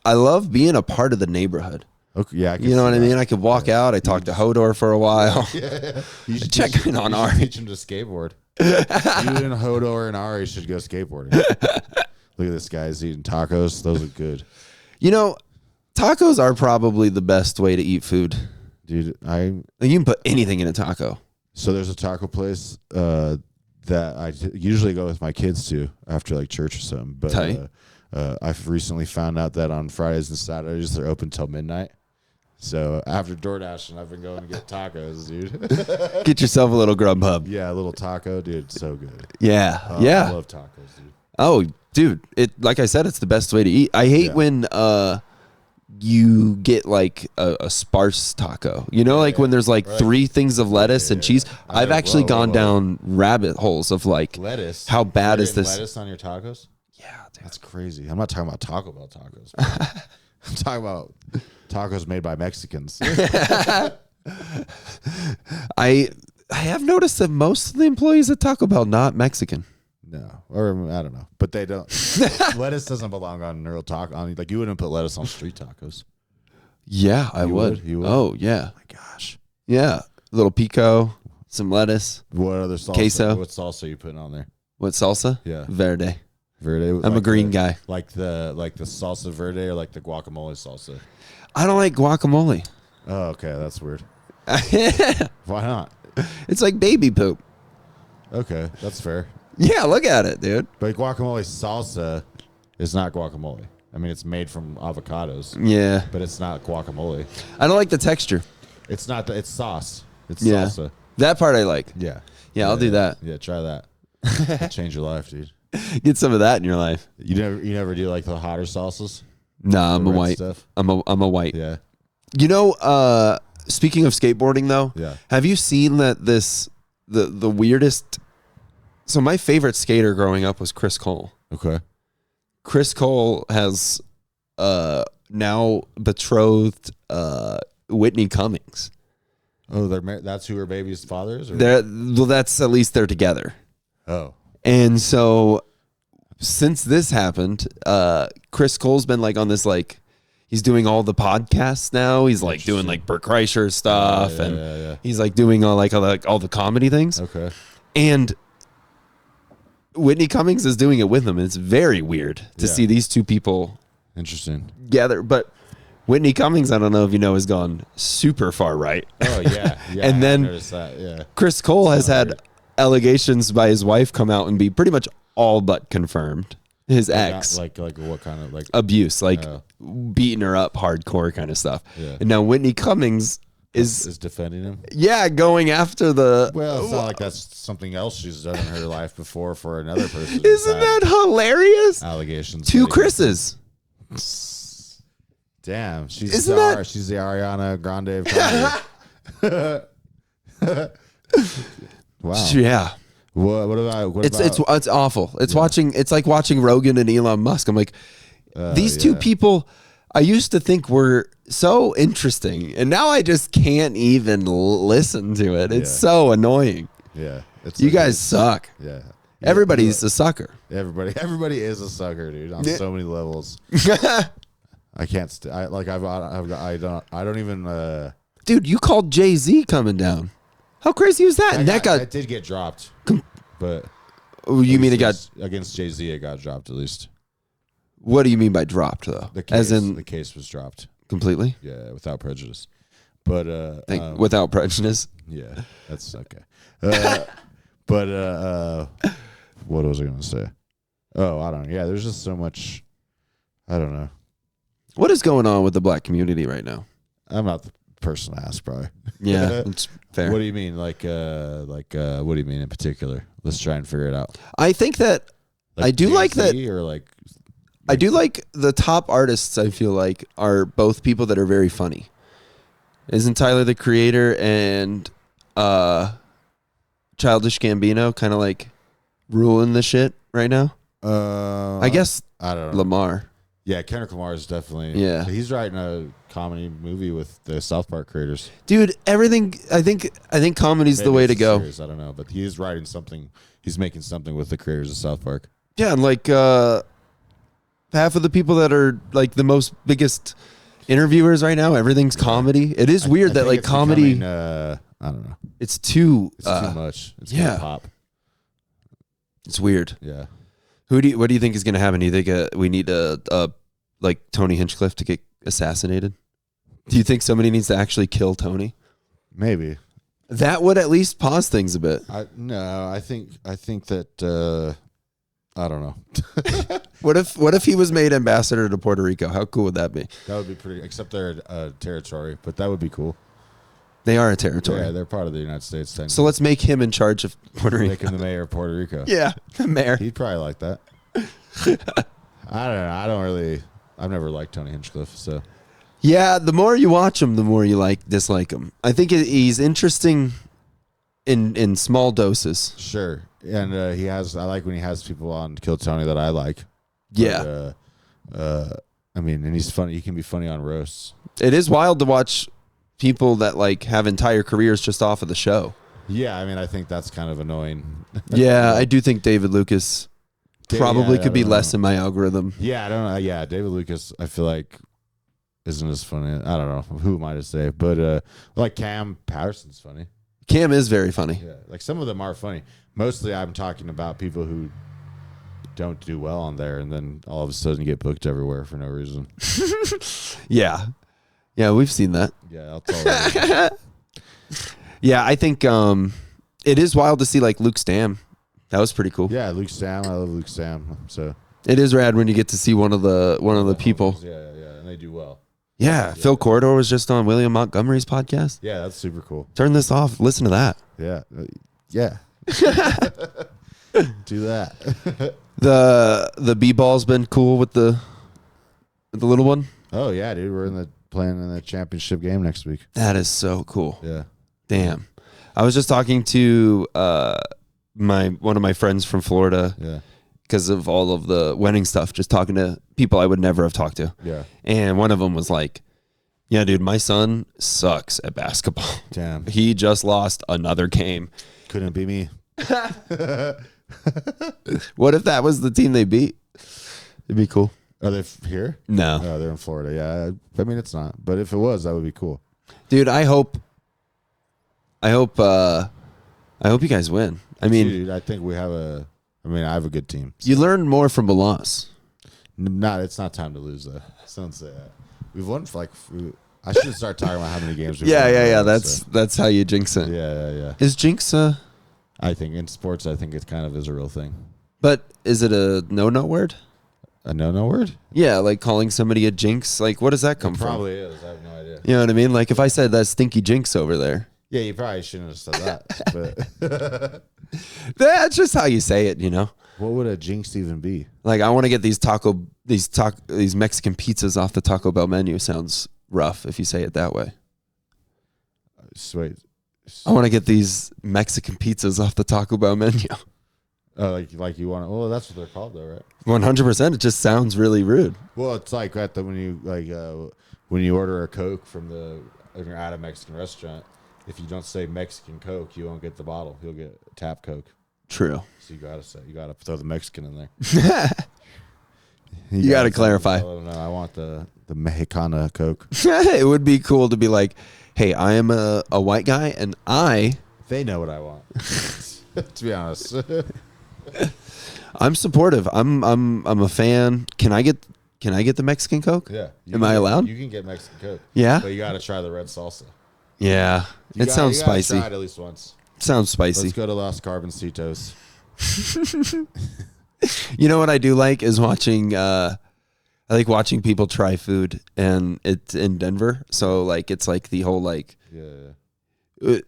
I love being a part of the neighborhood. Okay, yeah, I can You know see what I that. mean? I could walk out. I talked to Hodor for a while. Yeah. You should Check teach- in on you should Ari. Teach him to skateboard. You and Hodor and Ari should go skateboarding. Look at this guy. He's eating tacos. Those are good. You know, tacos are probably the best way to eat food. Dude, You can put anything in a taco. So there's a taco place that I usually go with my kids to after like church or something. But Tight. I've recently found out that on Fridays and Saturdays they're open till midnight. So after DoorDash, I've been going to get tacos, dude. Get yourself a little Grubhub. Yeah, a little taco, dude. So good. Yeah, I yeah. love tacos, dude. Oh, dude, like I said, it's the best way to eat. I hate when you get like a sparse taco. You know, like when there's like 3 things of lettuce and cheese. I've actually gone down rabbit holes of like lettuce. How bad You're is this? Lettuce on your tacos? Yeah, dude. That's crazy. I'm not talking about Taco Bell tacos. I'm talking about tacos made by Mexicans. I have noticed that most of the employees at Taco Bell not Mexican. No, or I don't know, but they don't. Lettuce doesn't belong on real taco. Like you wouldn't put lettuce on street tacos. Yeah, I You would. You would? Oh, yeah. Oh my gosh. Yeah. A little pico, some lettuce. What other salsa? Queso. What salsa are you putting on there? What salsa? Yeah. Verde. Verde. I'm a green guy. Like the salsa verde or like the guacamole salsa. I don't like guacamole. Oh, okay, that's weird. Why not? It's like baby poop. Okay, that's fair. Yeah, look at it, dude. But guacamole salsa is not guacamole. I mean, it's made from avocados, Yeah. but it's not guacamole. I don't like the texture. It's not. It's sauce. It's Yeah. salsa. That part I like. Yeah. Yeah, I'll do that. Yeah, try that. It'll change your life, dude. Get some of that in your life. You never do like the hotter salsas? Nah, I'm The a red white. stuff? I'm a white. Yeah. You know, speaking of skateboarding though, Yeah. have you seen that the weirdest? So my favorite skater growing up was Chris Cole. Okay. Chris Cole has now betrothed Whitney Cummings. Oh, that's who her baby's father is? Or? Well, that's at least they're together. Oh. And so since this happened, Chris Cole's been like on this like he's doing all the podcasts now. He's like doing like Bert Kreischer stuff, Yeah. he's like doing all the comedy things. Okay. And Whitney Cummings is doing it with him. And it's very weird to Yeah. see these two people Interesting. gather. But Whitney Cummings, I don't know if you know, has gone super far right. Oh yeah. Yeah. And then I noticed that. Yeah. Chris Cole has had weird. allegations by his wife come out and be pretty much all but confirmed. His ex Like what kind of like? abuse, like Oh. beating her up, hardcore kind of stuff. Yeah. And now Whitney Cummings is defending him. going after the. Well, it's not like that's something else she's done in her life before for another person. Isn't that hilarious? allegations? Two made Chris's. against- Damn, she's Isn't the, that- she's the Ariana Grande of comedy. Wow. Yeah. What about It's awful. It's like watching Rogan and Elon Musk. I'm like, these two people I used to think were so interesting, and now I just can't even listen to it. It's so annoying. Yeah, it's You like- guys suck. Yeah, Everybody's a sucker. Everybody is a sucker, dude, on so many levels. I can't. I don't even. Dude, you called Jay-Z coming down. How crazy was that? And that got. It did get dropped, but Oh, you mean it got? against Jay-Z? It got dropped at least. What do you mean by dropped though? The case, As in the case was dropped. completely? Yeah, without prejudice. But Without prejudice. yeah, that's okay. But what was I going to say? Oh, I don't know. Yeah, there's just so much. I don't know. What is going on with the black community right now? I'm not the person to ask, probably. Yeah, it's fair. What do you mean? Like, what do you mean in particular? Let's try and figure it out. I think that I do like that. Jay-Z or like. I do like the top artists. I feel like are both people that are very funny. Isn't Tyler the Creator and Childish Gambino kind of like ruling the shit right now? I guess I don't know. Lamar. Yeah, Kendrick Lamar is definitely. Yeah. He's writing a comedy movie with the South Park creators. Dude, everything. I think comedy's the Maybe way it's to a go. series, I don't know, but he is writing something. He's making something with the creators of South Park. Yeah, and like half of the people that are like the most biggest interviewers right now, everything's comedy. It is weird I that think like it's comedy. becoming, I don't know. It's too. It's too much. It's yeah. gonna pop. It's weird. Yeah. What do you think is going to happen? Do you think we need like Tony Hinchcliffe to get assassinated? Do you think somebody needs to actually kill Tony? Maybe. That would at least pause things a bit. No, I think that I don't know. What if he was made ambassador to Puerto Rico? How cool would that be? That would be pretty. Except they're a territory, but that would be cool. They are a territory. Yeah, they're part of the United States. Technically. So let's make him in charge of Puerto Rico. Make him the mayor of Puerto Rico. Yeah, the mayor. He'd probably like that. I don't know. I don't really. I've never liked Tony Hinchcliffe, so. Yeah, the more you watch him, the more you dislike him. I think he's interesting in small doses. Sure, and he has. I like when he has people on Kill Tony that I like. Yeah. But, I mean, and he's funny. He can be funny on roasts. It is wild to watch people that have entire careers just off of the show. Yeah, I mean, I think that's kind of annoying. Yeah, I do think David Lucas probably could be less in my algorithm. Yeah, I don't know. Yeah, David Lucas, I feel like isn't as funny. I don't know. Who am I to say? But like Cam Patterson's funny. Cam is very funny. Yeah, like some of them are funny. Mostly I'm talking about people who don't do well on there and then all of a sudden get booked everywhere for no reason. Yeah. Yeah, we've seen that. Yeah, I'll tell you. Yeah, I think it is wild to see like Luke Stam. That was pretty cool. Yeah, Luke Sam. I love Luke Sam. So it is rad when you get to see one of the people. Yeah, and they do well. Yeah, Phil Corridor was just on William Montgomery's podcast. Yeah, that's super cool. Turn this off. Listen to that. Yeah, yeah. Do that. The B-ball's been cool with the little one. Oh yeah, dude, we're playing in the championship game next week. That is so cool. Yeah. Damn. I was just talking to one of my friends from Florida. Yeah. Because of all of the wedding stuff, just talking to people I would never have talked to. Yeah. And one of them was like, yeah, dude, my son sucks at basketball. Damn. He just lost another game. Couldn't be me. What if that was the team they beat? It'd be cool. Are they here? No. Oh, they're in Florida. Yeah. I mean, it's not. But if it was, that would be cool. Dude, I hope you guys win. I mean, dude, I think I have a good team. So. You learn more from a loss. It's not time to lose though. Don't say that. We've won for I should start talking about how many games we've won. Yeah. That's how you jinx it. Yeah. Is jinx I think in sports, I think it kind of is a real thing. But is it a no word? A no word? Yeah, like calling somebody a jinx. Like, what does that come from? Probably is. I have no idea. You know what I mean? Like, if I said that stinky jinx over there. Yeah, you probably shouldn't have said that. But that's just how you say it, you know? What would a jinx even be? Like, I want to get these Mexican pizzas off the Taco Bell menu. Sounds rough if you say it that way. Sweet. I want to get these Mexican pizzas off the Taco Bell menu. Like you want to? Well, that's what they're called, though, right? 100%. It just sounds really rude. Well, it's like when you order a Coke when you're at a Mexican restaurant. If you don't say Mexican Coke, you won't get the bottle. You'll get tap Coke. True. So you gotta throw the Mexican in there. you gotta clarify. No, I want the Mexicana Coke. It would be cool to be like, hey, I am a white guy, and They know what I want. To be honest. I'm supportive. I'm a fan. Can I get the Mexican Coke? Yeah. Am I allowed? You can get Mexican Coke. Yeah. But you gotta try the red salsa. Yeah. Sounds spicy. Try it at least once. Sounds spicy. Let's go to Los Carboncitos. You know what I do like is watching. I like watching people try food, and it's in Denver, so like it's like the whole like. Yeah.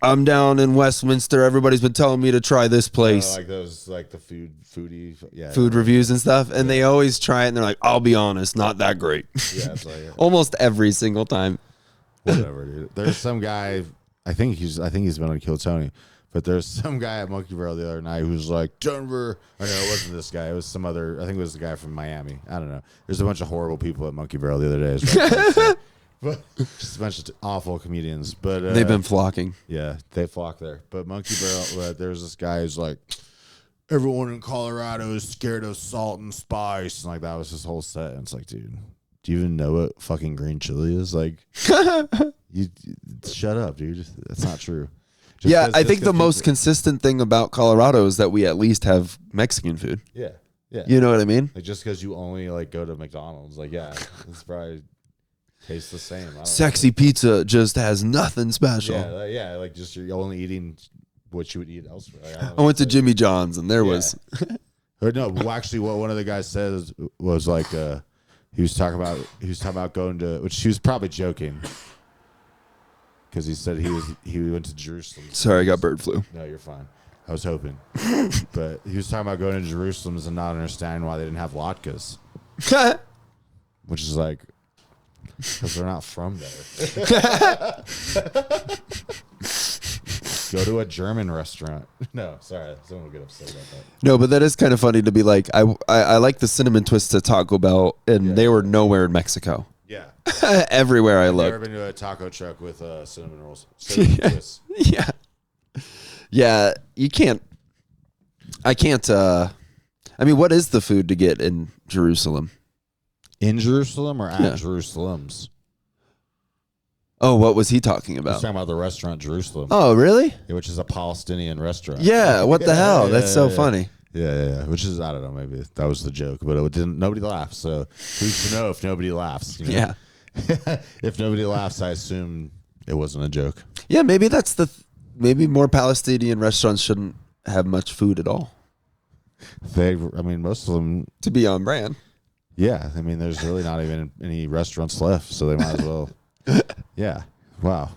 I'm down in Westminster. Everybody's been telling me to try this place. Like those, like the foodie, yeah. Food reviews and stuff, and they always try it, and they're like, "I'll be honest, not that great." Yeah, it's like almost every single time. Whatever, dude. There's some guy. I think he's been on Kill Tony, but there's some guy at Monkey Barrel the other night who's like Denver. I know it wasn't this guy. It was some other. I think it was the guy from Miami. I don't know. There's a bunch of horrible people at Monkey Barrel the other day. Is what I'm saying. But just a bunch of awful comedians. But they've been flocking. Yeah, they flock there. But Monkey Barrel, there's this guy who's like, everyone in Colorado is scared of salt and spice, and like that was his whole set. And it's like, dude, do you even know what fucking green chili is? Like, you shut up, dude. That's not true. I think the most consistent thing about Colorado is that we at least have Mexican food. Yeah. You know what I mean? Like just because you only like go to McDonald's, like it's probably tastes the same. I don't Sexy know. pizza just has nothing special. Yeah, like just you're only eating what you would eat elsewhere. Like, I went to Jimmy John's and there was. Or no, well, actually, what one of the guys said was like, he was talking about going to, which he was probably joking, because he said he went to Jerusalem. Sorry, I got bird flu. No, you're fine. I was hoping, but he was talking about going to Jerusalem and not understanding why they didn't have latkes, which is like, because they're not from there. Go to a German restaurant. No, sorry, someone will get upset about that. No, but that is kind of funny to be like, I like the cinnamon twists at Taco Bell, and they were nowhere in Mexico. Yeah. Everywhere I I've looked. never been to a taco truck with cinnamon rolls. Cinnamon twists. Yeah. Yeah, you can't. I can't. I mean, what is the food to get in Jerusalem? In Jerusalem or at Yeah. Jerusalem's? Oh, what was he talking I was about? talking about the restaurant Jerusalem, Oh, really? which is a Palestinian restaurant. Yeah. What the hell? That's so yeah. funny. Yeah. Which is, I don't know, maybe that was the joke, but it didn't. Nobody laughed, so who's to know if nobody laughs? You know? Yeah. If nobody laughs, I assume it wasn't a joke. Yeah, maybe that's maybe more Palestinian restaurants shouldn't have much food at all. Most of them. To be on brand. Yeah, I mean, there's really not even any restaurants left, so they might as well. Yeah. Wow.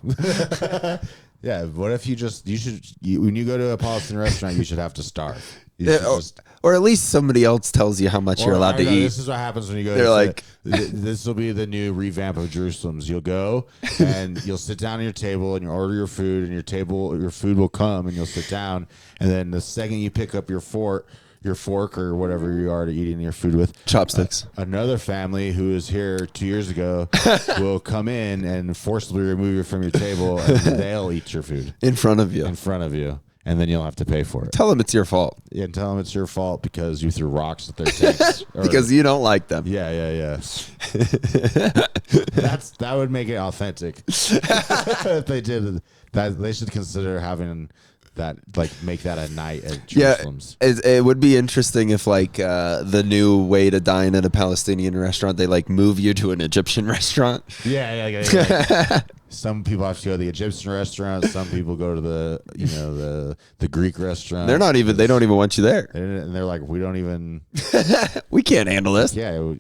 Yeah. What if you should when you go to a Palestinian restaurant, you should have to starve. You should just, Or at least somebody else tells you how much you're allowed to eat. This is what happens when you go. They're like, this will be the new revamp of Jerusalem's. You'll go and you'll sit down at your table and you order your food, and your food will come, and you'll sit down, and then the second you pick up your fork or whatever you are eating your food with, chopsticks. Another family who was here 2 years ago will come in and forcibly remove you from your table, and they'll eat your food In front of you. and then you'll have to pay for it. Tell them it's your fault. Yeah, and tell them it's your fault because you threw rocks at their tanks. Because you don't like them. Yeah. That would make it authentic. If they did that, they should consider having that, like, make that a night at Jerusalem's. Yeah, it would be interesting if, like, the new way to dine at a Palestinian restaurant, they, like, move you to an Egyptian restaurant. Yeah. Some people have to go to the Egyptian restaurant. Some people go to the Greek restaurant. They don't even want you there. And they're like, we don't even. We can't handle this. Yeah, we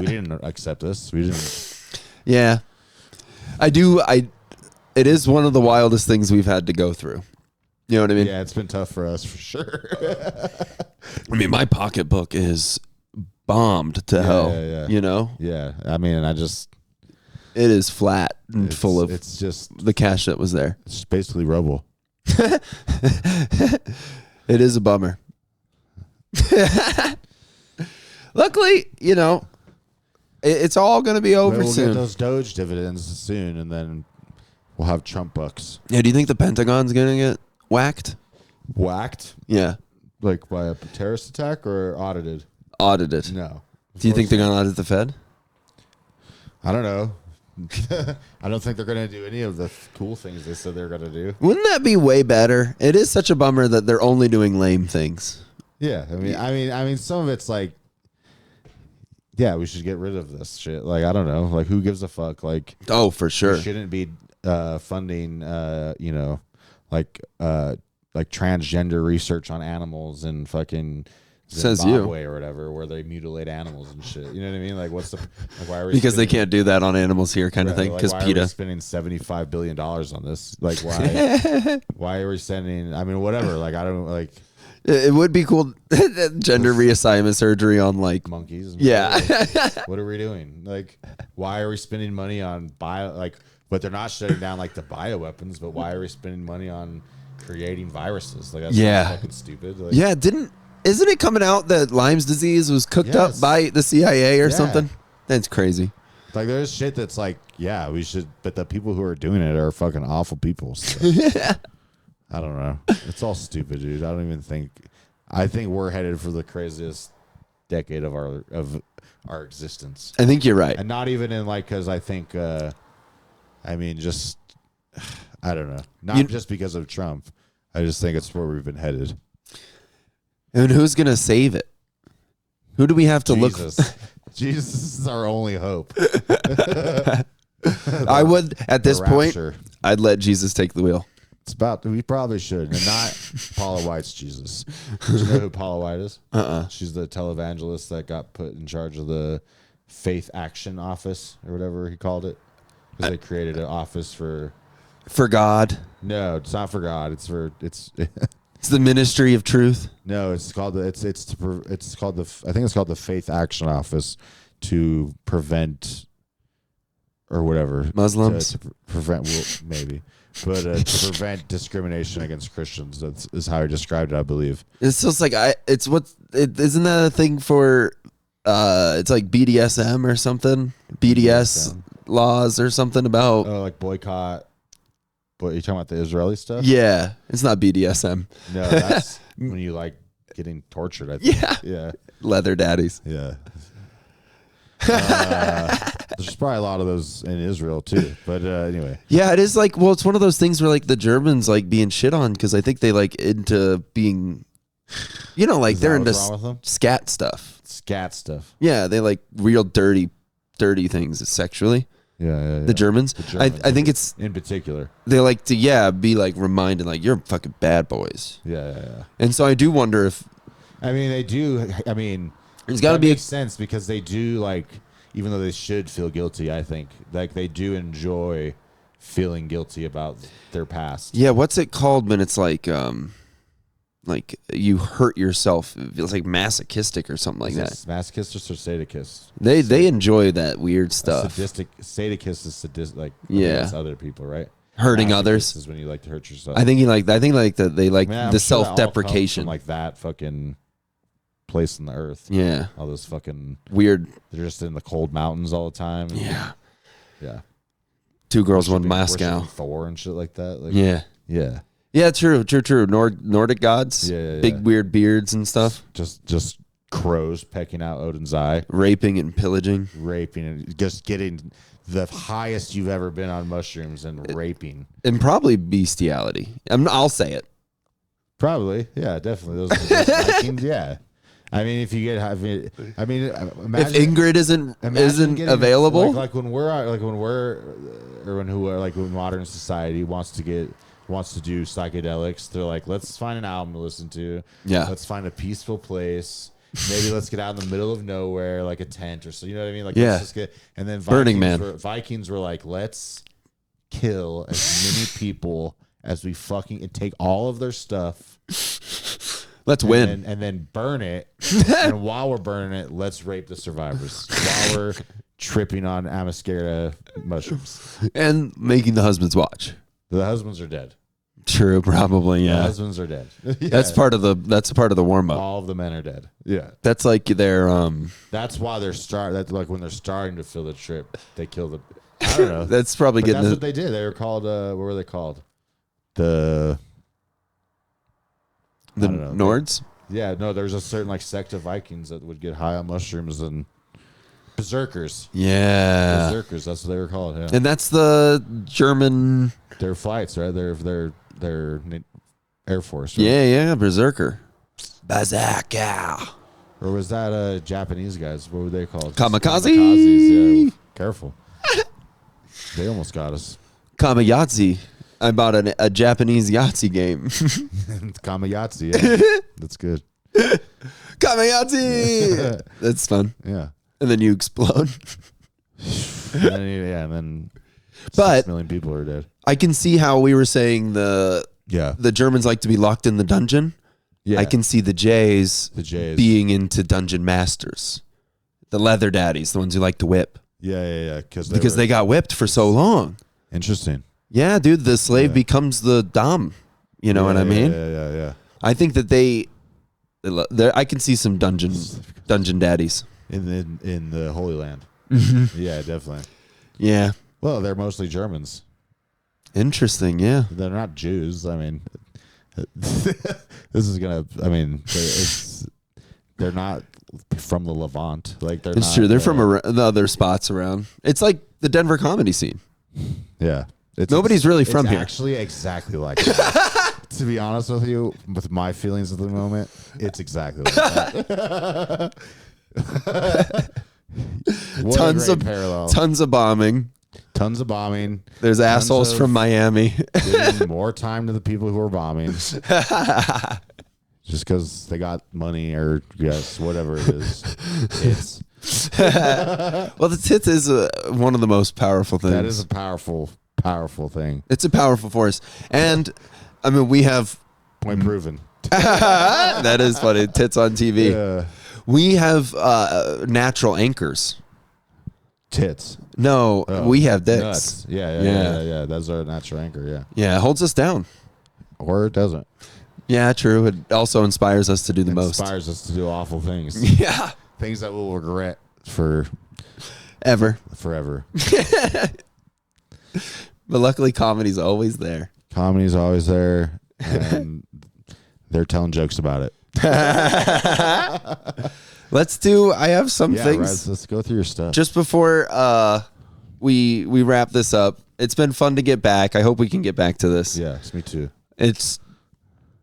didn't accept this. We didn't. Yeah. It is one of the wildest things we've had to go through. You know what I mean? Yeah, it's been tough for us for sure. I mean, my pocketbook is bombed to hell. Yeah. You know? Yeah, I mean, It is flat and full of It's just the cash that was there. It's just basically rubble. It is a bummer. Luckily, it's all going to be over We'll soon. get those Doge dividends soon, and then we'll have Trump bucks. Yeah, do you think the Pentagon's going to get whacked? Whacked? Yeah. Like by a terrorist attack or audited? Audited. No. Do you think they're going to audit the Fed? I don't know. I don't think they're going to do any of the cool things they said they're going to do. Wouldn't that be way better? It is such a bummer that they're only doing lame things. Yeah, I mean, some of it's like, yeah, we should get rid of this shit. Like, I don't know, like, who gives a fuck? Like, Oh, for sure. we shouldn't be funding, like transgender research on animals in fucking Says you. Zimbabwe or whatever, where they mutilate animals and shit. You know what I mean? Like, what's the like? Why are we Because they spending- can't do that on animals here, kind of thing. Like, Because why are we PETA. spending $75 billion on this? Like, why? Why are we sending? I mean, whatever. Like, I don't like It would be cool. Gender reassignment surgery on like. monkeys. And Yeah. what are we doing? Like, why are we spending money on but they're not shutting down like the bioweapons. But why are we spending money on creating viruses? Like, that's Yeah. fucking stupid. Like, Yeah, isn't it coming out that Lyme's disease was cooked up Yes. by the CIA or Yeah. something? That's crazy. like, there's shit that's like, yeah, we should. But the people who are doing it are fucking awful people. So. I don't know. It's all stupid, dude. I don't even think. I think we're headed for the craziest decade of our existence, I think you're right. and not even in like because I think. I mean, just I don't know. Not just because of Trump. I just think it's where we've been headed. And who's going to save it? Who do we have to look Jesus. Jesus is our only hope. I would, at this point, rapture. I'd let Jesus take the wheel. We probably should. And not Paula White's Jesus. Do you know who Paula White is? She's the televangelist that got put in charge of the Faith Action Office or whatever he called it. Because they created an office for God. No, it's not for God. It's It's the Ministry of Truth. No, it's called I think it's called the Faith Action Office to prevent or whatever Muslims to prevent maybe, but to prevent discrimination against Christians. That is how he described it, I believe. It's just like isn't that a thing for it's like BDSM or something? BDS laws or something about like boycott. But you talking about the Israeli stuff? Yeah, it's not BDSM. No, that's when you like getting tortured. I think. Yeah. Leather daddies. Yeah. There's probably a lot of those in Israel too. But anyway. Yeah, it is like, well, it's one of those things where like the Germans like being shit on because I think they like into being, like they're into scat stuff. Scat stuff. Yeah, they like real dirty things sexually. Yeah. The Germans. I think it's in particular. They like to be like reminded like you're fucking bad boys. Yeah. And so I do wonder if they do. There's got to be makes sense because they do like even though they should feel guilty. I think like they do enjoy feeling guilty about their past. Yeah, what's it called when it's like you hurt yourself? It feels like masochistic or something like that. Masochist or sadochist? They enjoy that weird stuff. Sadochist is sadistic, like against other people, right? Hurting others is when you like to hurt yourself. I think that they like the self-deprecation, like that fucking place on the earth. Yeah, all those fucking weird. They're just in the cold mountains all the time. Yeah. Two girls, one Moscow. Thor and shit like that. Like, yeah. Yeah, true. Nordic gods. Yeah. Big weird beards and stuff. Just crows pecking out Odin's eye. Raping and pillaging. And just getting the highest you've ever been on mushrooms and raping. And probably bestiality. I'll say it. Probably. Yeah, definitely. Those Vikings, yeah. If you get, imagine if Ingrid isn't available, like when modern society wants to do psychedelics, they're like, let's find an album to listen to. Yeah. Let's find a peaceful place. Maybe let's get out in the middle of nowhere, like a tent or so. You know what I mean? Like, let's just get. And then Vikings were like, let's kill as many people as we fucking and take all of their stuff. Let's win. And then burn it. And while we're burning it, let's rape the survivors. While we're tripping on Amascara mushrooms. And making the husbands watch. The husbands are dead. True, probably, yeah. The husbands are dead. Yeah. That's part of the warm up. All of the men are dead. Yeah. That's like their That's why that's like when they're starting to feel the trip, they kill the I don't know. That's probably but getting that's what they did. They were called what were they called? The Nords? There's a certain like sect of Vikings that would get high on mushrooms and berserkers. Yeah. Berserkers, that's what they were called. Yeah. And that's the German their flights, right? Their Air Force. Right? Yeah, berserker. Berserker. Or was that Japanese guys? What were they called? Kamikazes. Yeah. Careful. They almost got us. Kamiyatsi. I bought a Japanese Yahtzee game. Kamiyatsi, yeah. That's good. Kamiyatsi! That's fun. Yeah. And then you explode. and then but 6 million people are dead. I can see how we were saying the Germans like to be locked in the dungeon. Yeah. I can see the Jays being into dungeon masters. The leather daddies, the ones who like to whip. Yeah. Because they got whipped for so long. Interesting. Yeah, dude, the slave becomes the dom. You know what I mean? Yeah. I think that I can see some dungeon daddies in the Holy Land. Mm-hmm. Yeah, definitely. Yeah. Well, they're mostly Germans. Interesting. Yeah. They're not Jews. I mean, this is gonna. I mean, they're not from the Levant. Like they're. It's true. They're from the other spots around. It's like the Denver comedy scene. Yeah. Nobody's really from here. Actually, exactly like that. To be honest with you, with my feelings at the moment, it's exactly like that. Tons of bombing. Tons of bombing. There's assholes from Miami. Giving more time to the people who are bombing. Just because they got money or whatever it is. It's Well, the tits is one of the most powerful things. that is a powerful thing. It's a powerful force. And, I mean, we have... Point proven. That is funny. Tits on TV. Yeah. We have natural anchors. Tits. No, we have dicks. Nuts. Yeah. That's our natural anchor, yeah. Yeah, it holds us down. Or it doesn't. Yeah, true. It also inspires us to do the It most. inspires us to do awful things. Yeah. Things that we'll regret for forever. But luckily, comedy's always there. Comedy's always there, and they're telling jokes about it. I have some things. Right, let's go through your stuff. Just before we wrap this up, it's been fun to get back. I hope we can get back to this. Yes, me too. It's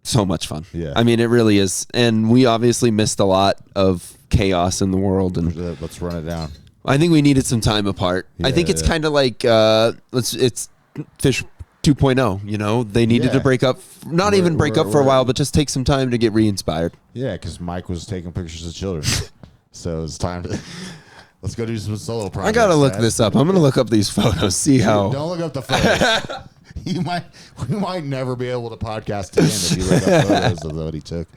so much fun. Yeah. I mean, it really is. And we obviously missed a lot of chaos in the world. And Let's run it down. I think we needed some time apart. I think it's kind of like it's Fish 2.0. You know, they needed to break up, not even break up for a while, but just take some time to get re-inspired. Yeah, because Mike was taking pictures of children, so it's time to let's go do some solo projects. I gotta look this up. I'm gonna look up these photos. See how. Don't look up the photos. We might never be able to podcast again if you look up photos of what he took.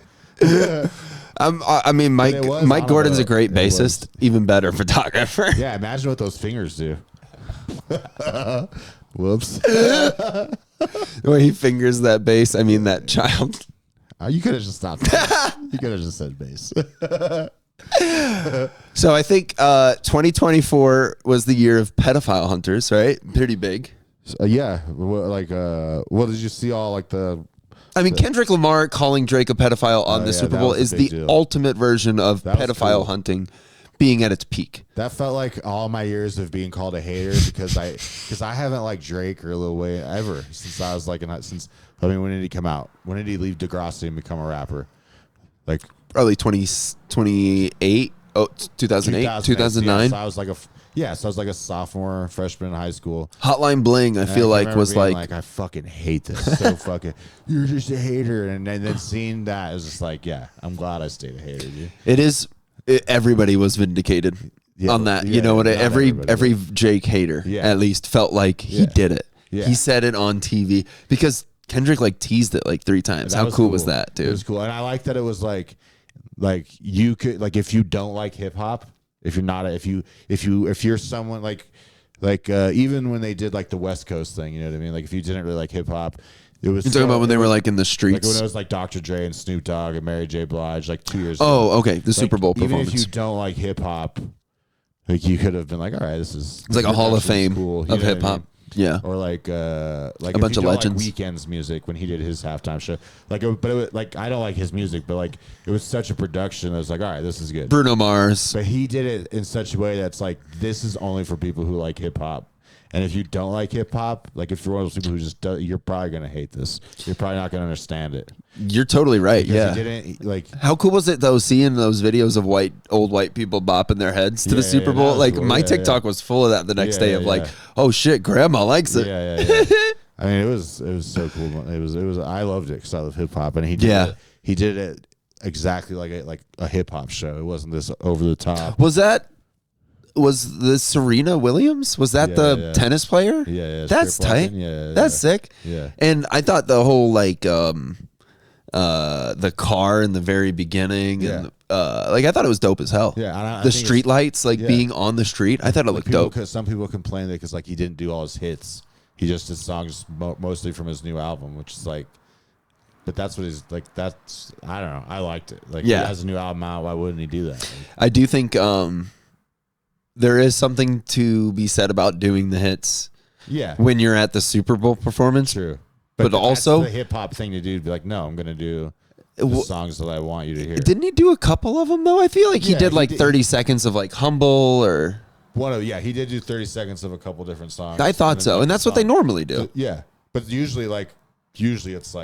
I mean, Mike Gordon's a great bassist, even better photographer. Yeah, imagine what those fingers do. Whoops. The way he fingers that bass, I mean that child. You could have just stopped. You could have just said bass. So I think 2024 was the year of pedophile hunters, right? Pretty big. Yeah, what did you see? All like the. I mean, Kendrick Lamar calling Drake a pedophile on the Super Bowl is the ultimate version of pedophile hunting being at its peak. That felt like all my years of being called a hater because I haven't liked Drake or Lil Wayne ever since I was when did he come out? When did he leave Degrassi and become a rapper? Like early 2008, 2008, 2009. So I was like a sophomore, freshman in high school. Hotline Bling, I feel like was like I fucking hate this. So fucking, you're just a hater. And then seeing that, it was just like, yeah, I'm glad I stayed a hater, dude. It is. Everybody was vindicated on that. You know what? Every Jake hater at least felt like he did it. Yeah. He said it on TV because Kendrick teased it 3 times. How cool was that, dude? It was cool, and I like that it was like you could if you don't like hip hop, if you're someone even when they did the West Coast thing, you know what I mean? Like if you didn't really like hip hop. It was You're talking about when they were in the streets? When it was Dr. Dre and Snoop Dogg and Mary J. Blige 2 years ago. Oh, okay. The Super Bowl performance. Even if you don't like hip hop, you could have been all right, this is... It's like a hall of fame cool. of hip hop. Yeah. Or a bunch of legends. Weeknd's music when he did his halftime show. But it was, I don't like his music, but it was such a production that was all right, this is good. Bruno Mars. But he did it in such a way that's this is only for people who like hip hop. And if you don't like hip hop, if you're one of those people who just you're probably gonna hate this. You're probably not gonna understand it. You're totally right. Because yeah. He didn't How cool was it though seeing those videos of old white people bopping their heads to the Super Bowl? Cool. My TikTok was full of that the next day of oh shit, grandma likes it. Yeah. I mean, it was so cool. It was. I loved it because I love hip hop, and he did it exactly like a hip hop show. It wasn't this over the top. Was the Serena Williams? Was that the tennis player? Yeah. That's tight. That's sick. Yeah. And I thought the whole the car in the very beginning and I thought it was dope as hell. Yeah. The street lights being on the street. I thought it looked dope. Some people complain that because he didn't do all his hits. He just did songs mostly from his new album, which is but that's what he's that's I don't know. I liked it. He has a new album out. Why wouldn't he do that? I do think there is something to be said about doing the hits. Yeah. When you're at the Super Bowl performance. True. But also that's the hip hop thing to do. Be no, I'm going to do the songs that I want you to hear. Didn't he do a couple of them though? I feel like he did 30 seconds of Humble or he did do 30 seconds of a couple different songs. I thought so. And that's what they normally do. Yeah. But usually it's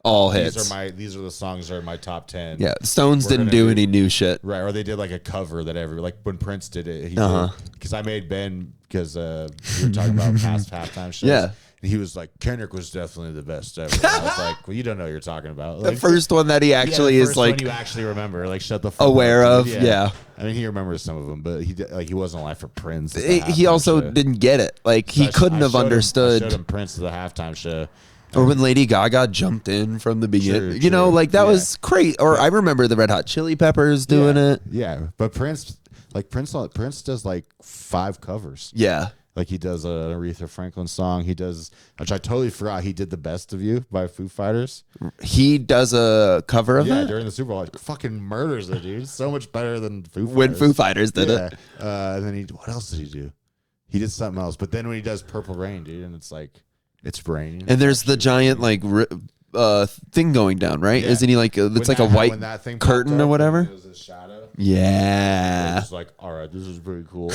all hits. These are the songs that are my top 10. Yeah, Stones didn't do any new shit. Right, or they did like a cover that like when Prince did it, he because I made Ben because we were talking about past halftime shows. Yeah. And he was like, Kendrick was definitely the best ever. And I was like, well, you don't know what you're talking about. Like, The first one that he actually the is first like one you actually remember, like shut the fuck aware up, of. dude. Yeah. I mean, he remembers some of them, but he wasn't alive for Prince. He also didn't get it. Like he couldn't have understood. I showed him Prince at the halftime show. Or when Lady Gaga jumped in from the beginning, True. like that was great. Or I remember the Red Hot Chili Peppers doing it. Yeah, but Prince does like 5 covers. Yeah. Like he does an Aretha Franklin song. He does, which I totally forgot. He did "The Best of You" by Foo Fighters. He does a cover of it during the Super Bowl. Like, fucking murders it, dude. So much better than Foo Fighters. when Foo Fighters did it. And then what else did he do? He did something else. But then when he does "Purple Rain," dude, and it's like it's raining. And there's the giant like thing going down, right? Yeah. Isn't he like it's like a white curtain or whatever? It was a shadow. Yeah. It's like, all right, this is pretty cool.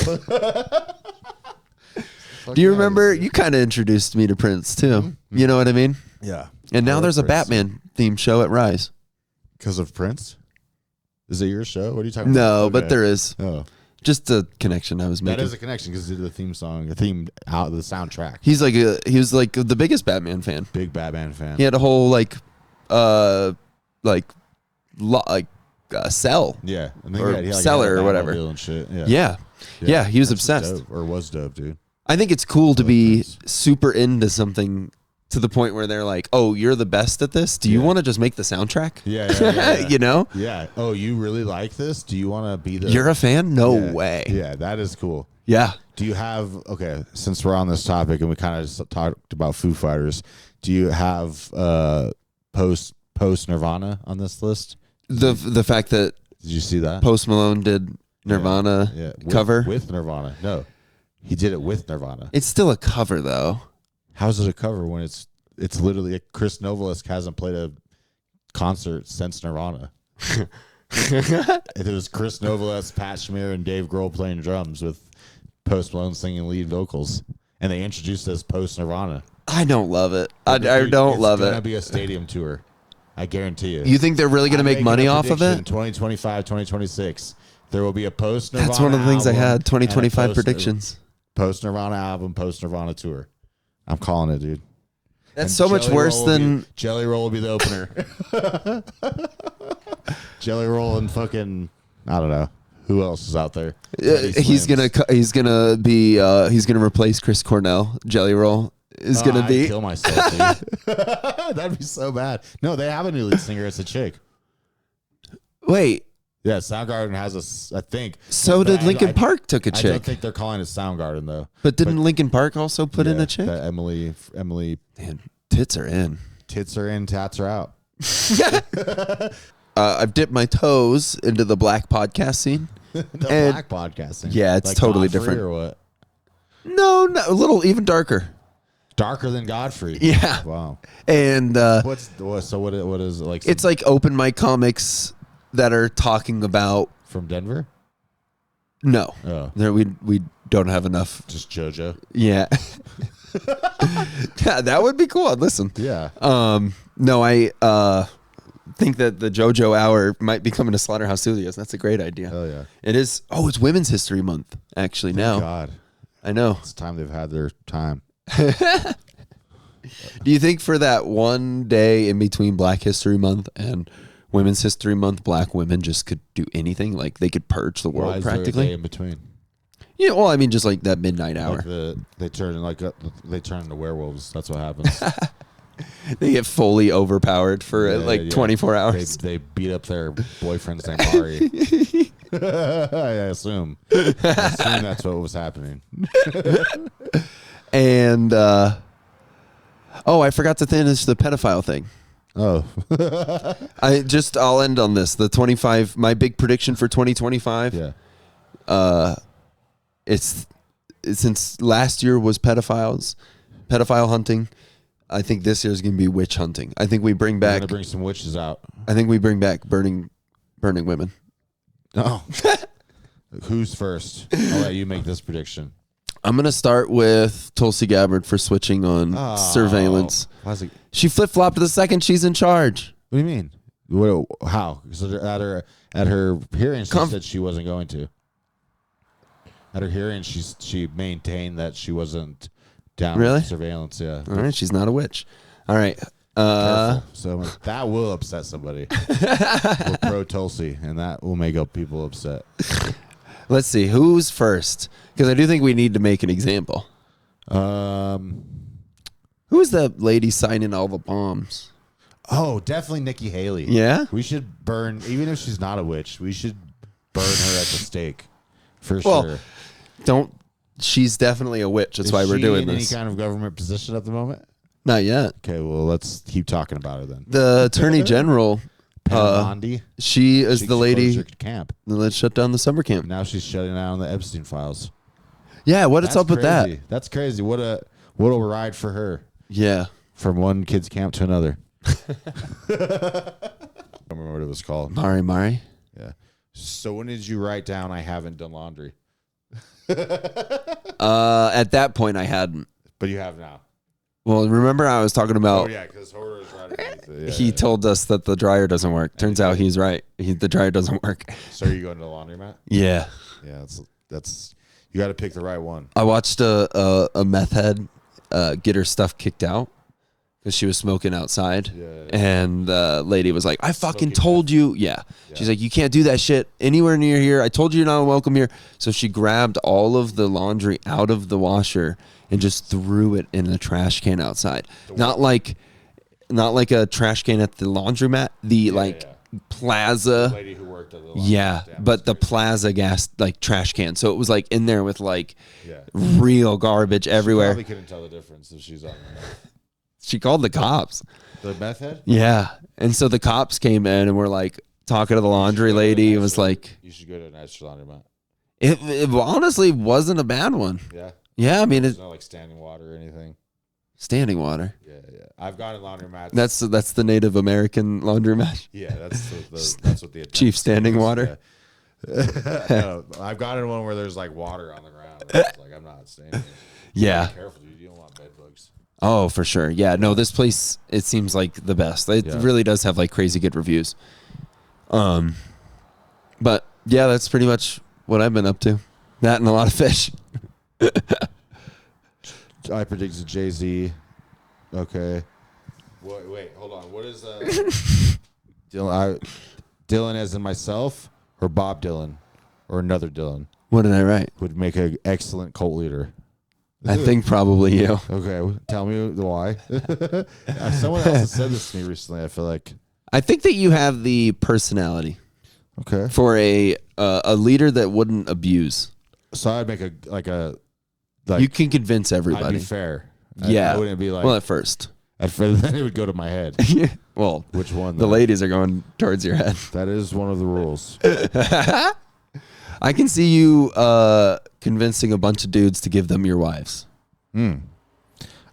Do you remember? You kind of introduced me to Prince too. Mm-hmm. You know what I mean? Yeah. And now there's a Prince. Batman themed show at Rise. Because of Prince? Is it your show? What are you talking about? No, Okay. but there is Oh, just a connection I was making. that is a connection because he did the theme song, the soundtrack. he was like the biggest Batman fan. Big Batman fan. He had a whole cell. Yeah. And then Or he had Cellar a or whatever. Batmobile and shit. Yeah. Yeah, he was Prince obsessed. dope, or was dope, dude. I think it's cool to be Prince. super into something to the point where they're like, "Oh, you're the best at this. Do you Yeah. want to just make the soundtrack?" Yeah. You know? Yeah. Oh, you really like this? Do you want to be the... You're a fan? No Yeah. way. Yeah, that is cool. Yeah. Do you have... Okay, since we're on this topic and we kind of just talked about Foo Fighters, do you have post Nirvana on this list? The fact that Did you see that? Post Malone did Nirvana cover. with Nirvana. No, he did it with Nirvana. It's still a cover though. How's it a cover when it's literally Chris Novoselic hasn't played a concert since Nirvana? It was Chris Novoselic, Pat Smear, and Dave Grohl playing drums with Post Malone singing lead vocals, and they introduced it as Post Nirvana. I don't love it. I don't love It's gonna it. be a stadium tour. I guarantee you. You think they're really going to make money off of it? 2025, 2026. There will be a post Nirvana. That's one of the things I album had. 2025 and a predictions. Post Nirvana album, post Nirvana tour. I'm calling it, dude. That's And so much Jelly worse Roll will than be, Jelly Roll will be the opener. Jelly Roll and fucking I don't know who else is out there. he's gonna replace Chris Cornell. Jelly Roll is gonna I'd be. kill myself, dude. That'd be so bad. No, they have a new lead singer. It's a chick. Wait, Yeah, Soundgarden has I think. so But did Linkin Park took a I don't chick, think they're calling it Soundgarden though. but didn't Linkin Park also put in Yeah, a chick? that Emily Man, tits are in. tits are in, tats are out. I've dipped my toes into the black podcast scene. The And- black podcasting. Yeah, it's totally Godfrey different. Or what? No, a little even darker. Darker than Godfrey. Yeah, Wow. and What is it like? it's like open mic comics that are talking about. From Denver? No, Oh, there we don't have enough. just JoJo. Yeah, yeah, that would be cool. I'd listen. Yeah. No, I think that the JoJo Hour might be coming to Slaughterhouse Studios. That's a great idea. Hell yeah. It is. Oh, it's Women's History Month actually now. God, I know. it's time they've had their time. Do you think for that one day in between Black History Month and Women's History Month, black women just could do anything? Like they could purge the Why world is there a day practically? in between? Yeah, well, I mean, just like that midnight hour. Like they turn into werewolves. That's what happens. They get fully overpowered for Yeah. 24 hours. They beat up their boyfriends named Ari. I assume that's what was happening. And I forgot to finish the pedophile thing. Oh, I'll end on this. The 25, my big prediction for 2025. yeah. It's since last year was pedophile hunting. I think this year is going to be witch hunting. I think we bring We're back. gonna bring some witches out. I think we bring back burning women. Oh, who's first? I'll let you make this prediction. I'm going to start with Tulsi Gabbard for switching on surveillance. She flip-flopped the second she's in charge. What do you mean? How? So at her hearing, she said she wasn't going to. At her hearing, she maintained that she wasn't down with surveillance. Yeah. All right. She's not a witch. All right. So that will upset somebody. We're pro Tulsi, and that will make people upset. Let's see. Who's first? Because I do think we need to make an example. Who's the lady signing all the bombs? Oh, definitely Nikki Haley. Yeah? We should burn, even if she's not a witch, we should burn her at the stake. For sure. She's definitely a witch. That's why we're doing this. Is she in any kind of government position at the moment? Not yet. Okay, well, let's keep talking about her then. The Attorney General, she is the lady camp. that shut down the summer camp. Now she's shutting down the Epstein files. Yeah, what's up with that? That's crazy. What a ride for her. Yeah. From one kid's camp to another. I don't remember what it was called. Mari. Yeah. So when did you write down I haven't done laundry? At that point I hadn't. But you have now. Well, remember I was talking about... Oh, yeah, because Horror is right underneath it. Yeah, he told us that the dryer doesn't work. Turns out he's right. The dryer doesn't work. So are you going to the laundromat? Yeah. Yeah, that's you got to pick the right one. I watched a meth head get her stuff kicked out because she was smoking outside. Yeah. And the lady was like, I fucking told you. Yeah. She's like, you can't do that shit anywhere near here. I told you you're not welcome here. So she grabbed all of the laundry out of the washer and just threw it in the trash can outside. Not like a trash can at the laundromat. Plaza. The lady who worked at the laundromat. But the plaza gas trash can. So it was in there with real garbage everywhere. She probably couldn't tell the difference if she's on the meth. She called the cops. The meth head? Yeah. And so the cops came in and were talking to the laundry lady. It was you should go to a nice laundromat. It honestly wasn't a bad one. Yeah. Yeah, I mean, it's not standing water or anything. Standing water. Yeah. I've gone to laundromats. That's the Native American laundromat. Yeah, that's what the Chief standing water. Yeah. No, I've gone in one where there's water on the ground. It's I'm not staying here. Yeah. Be careful, dude. You don't want bed bugs. Oh, for sure. Yeah. No, this place, it seems like the best. It really does have crazy good reviews. But yeah, that's pretty much what I've been up to. That and a lot of fish. I predicted Jay-Z. Okay. Wait, hold on. What is Dylan as in myself or Bob Dylan or another Dylan? What did I write? Would make an excellent cult leader. I think probably you. Okay, tell me why. Someone else has said this to me recently. I feel like. I think that you have the personality. Okay. For a leader that wouldn't abuse. So I'd make you can convince everybody. I'd be fair. Yeah. I wouldn't be at first. Then it would go to my head. Well, which one? The ladies are going towards your head. That is one of the rules. I can see you convincing a bunch of dudes to give them your wives.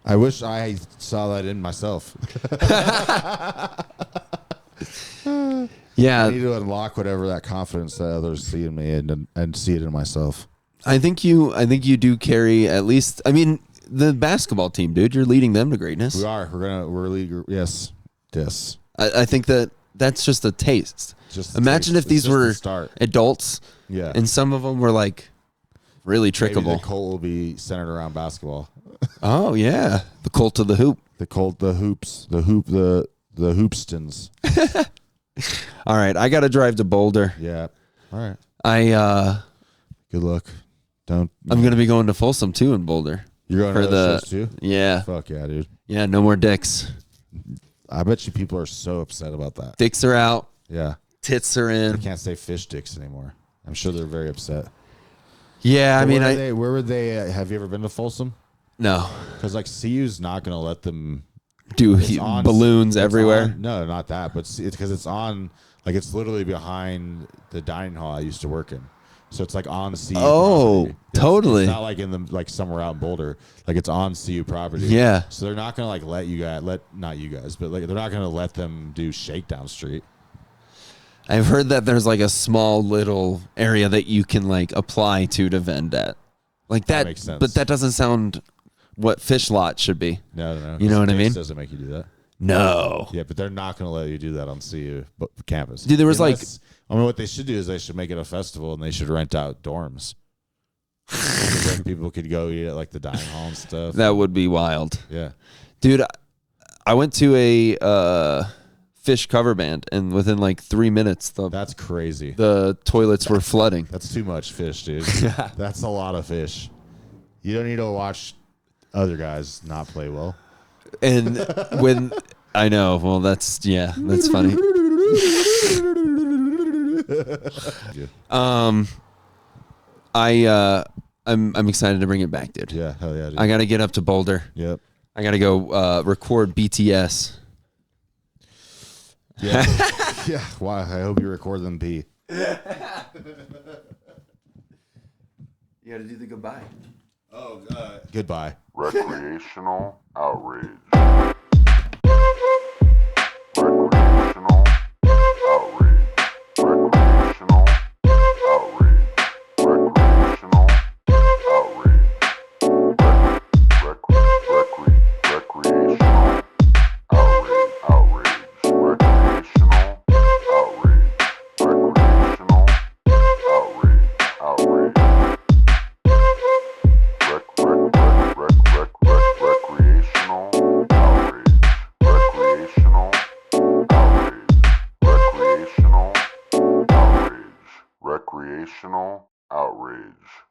I wish I saw that in myself. Yeah. I need to unlock whatever that confidence that others see in me and see it in myself. I think you do carry at least. I mean, the basketball team, dude. You're leading them to greatness. We are. We're leading. Yes. I think that's just a taste. Imagine if these were adults. Yeah. And some of them were really trickable. Maybe the cult will be centered around basketball. Oh yeah, the cult of the hoop. The cult, the hoops, the hoopstons. All right, I got to drive to Boulder. Yeah. All right. Good luck. I'm going to be going to Folsom too in Boulder. You're going to those shows too? Yeah. Fuck yeah, dude. Yeah, no more dicks. I bet you people are so upset about that. Dicks are out. Yeah. Tits are in. They can't say fish dicks anymore. I'm sure they're very upset. Yeah, where were they? Have you ever been to Folsom? No. Because CU's not going to let them do balloons everywhere. No, not that, but it's because it's on. It's literally behind the dining hall I used to work in. So it's on CU property. Totally. It's not in the somewhere out in Boulder. It's on CU property. Yeah. So they're not gonna let you guys not you guys, but they're not gonna let them do Shakedown Street. I've heard that there's a small little area that you can apply to vend at. Like that makes sense. But that doesn't sound what fish lot should be. No. You know what I mean? Doesn't make you do that. No. Yeah, but they're not going to let you do that on CU campus. Dude, there was I mean, what they should do is they should make it a festival and they should rent out dorms. Then people could go eat at like the dining hall and stuff. That would be wild. Yeah. Dude, I went to a fish cover band, and within like 3 minutes, That's crazy. the toilets were flooding. That's too much fish, dude. That's a lot of fish. You don't need to watch other guys not play well. And when I know, well, that's funny. I'm excited to bring it back, dude. Yeah, hell yeah, dude. I got to get up to Boulder. Yep. I got to go record BTS. Yeah. Yeah. Why? I hope you record them pee. You got to do the goodbye. Oh, goodbye. Recreational Outrage. Recreational Outrage. Recreational Outrage. Recreational Outrage. Recreational Outrage. Recreational Outrage. Recreational Outrage. Recreational outrage.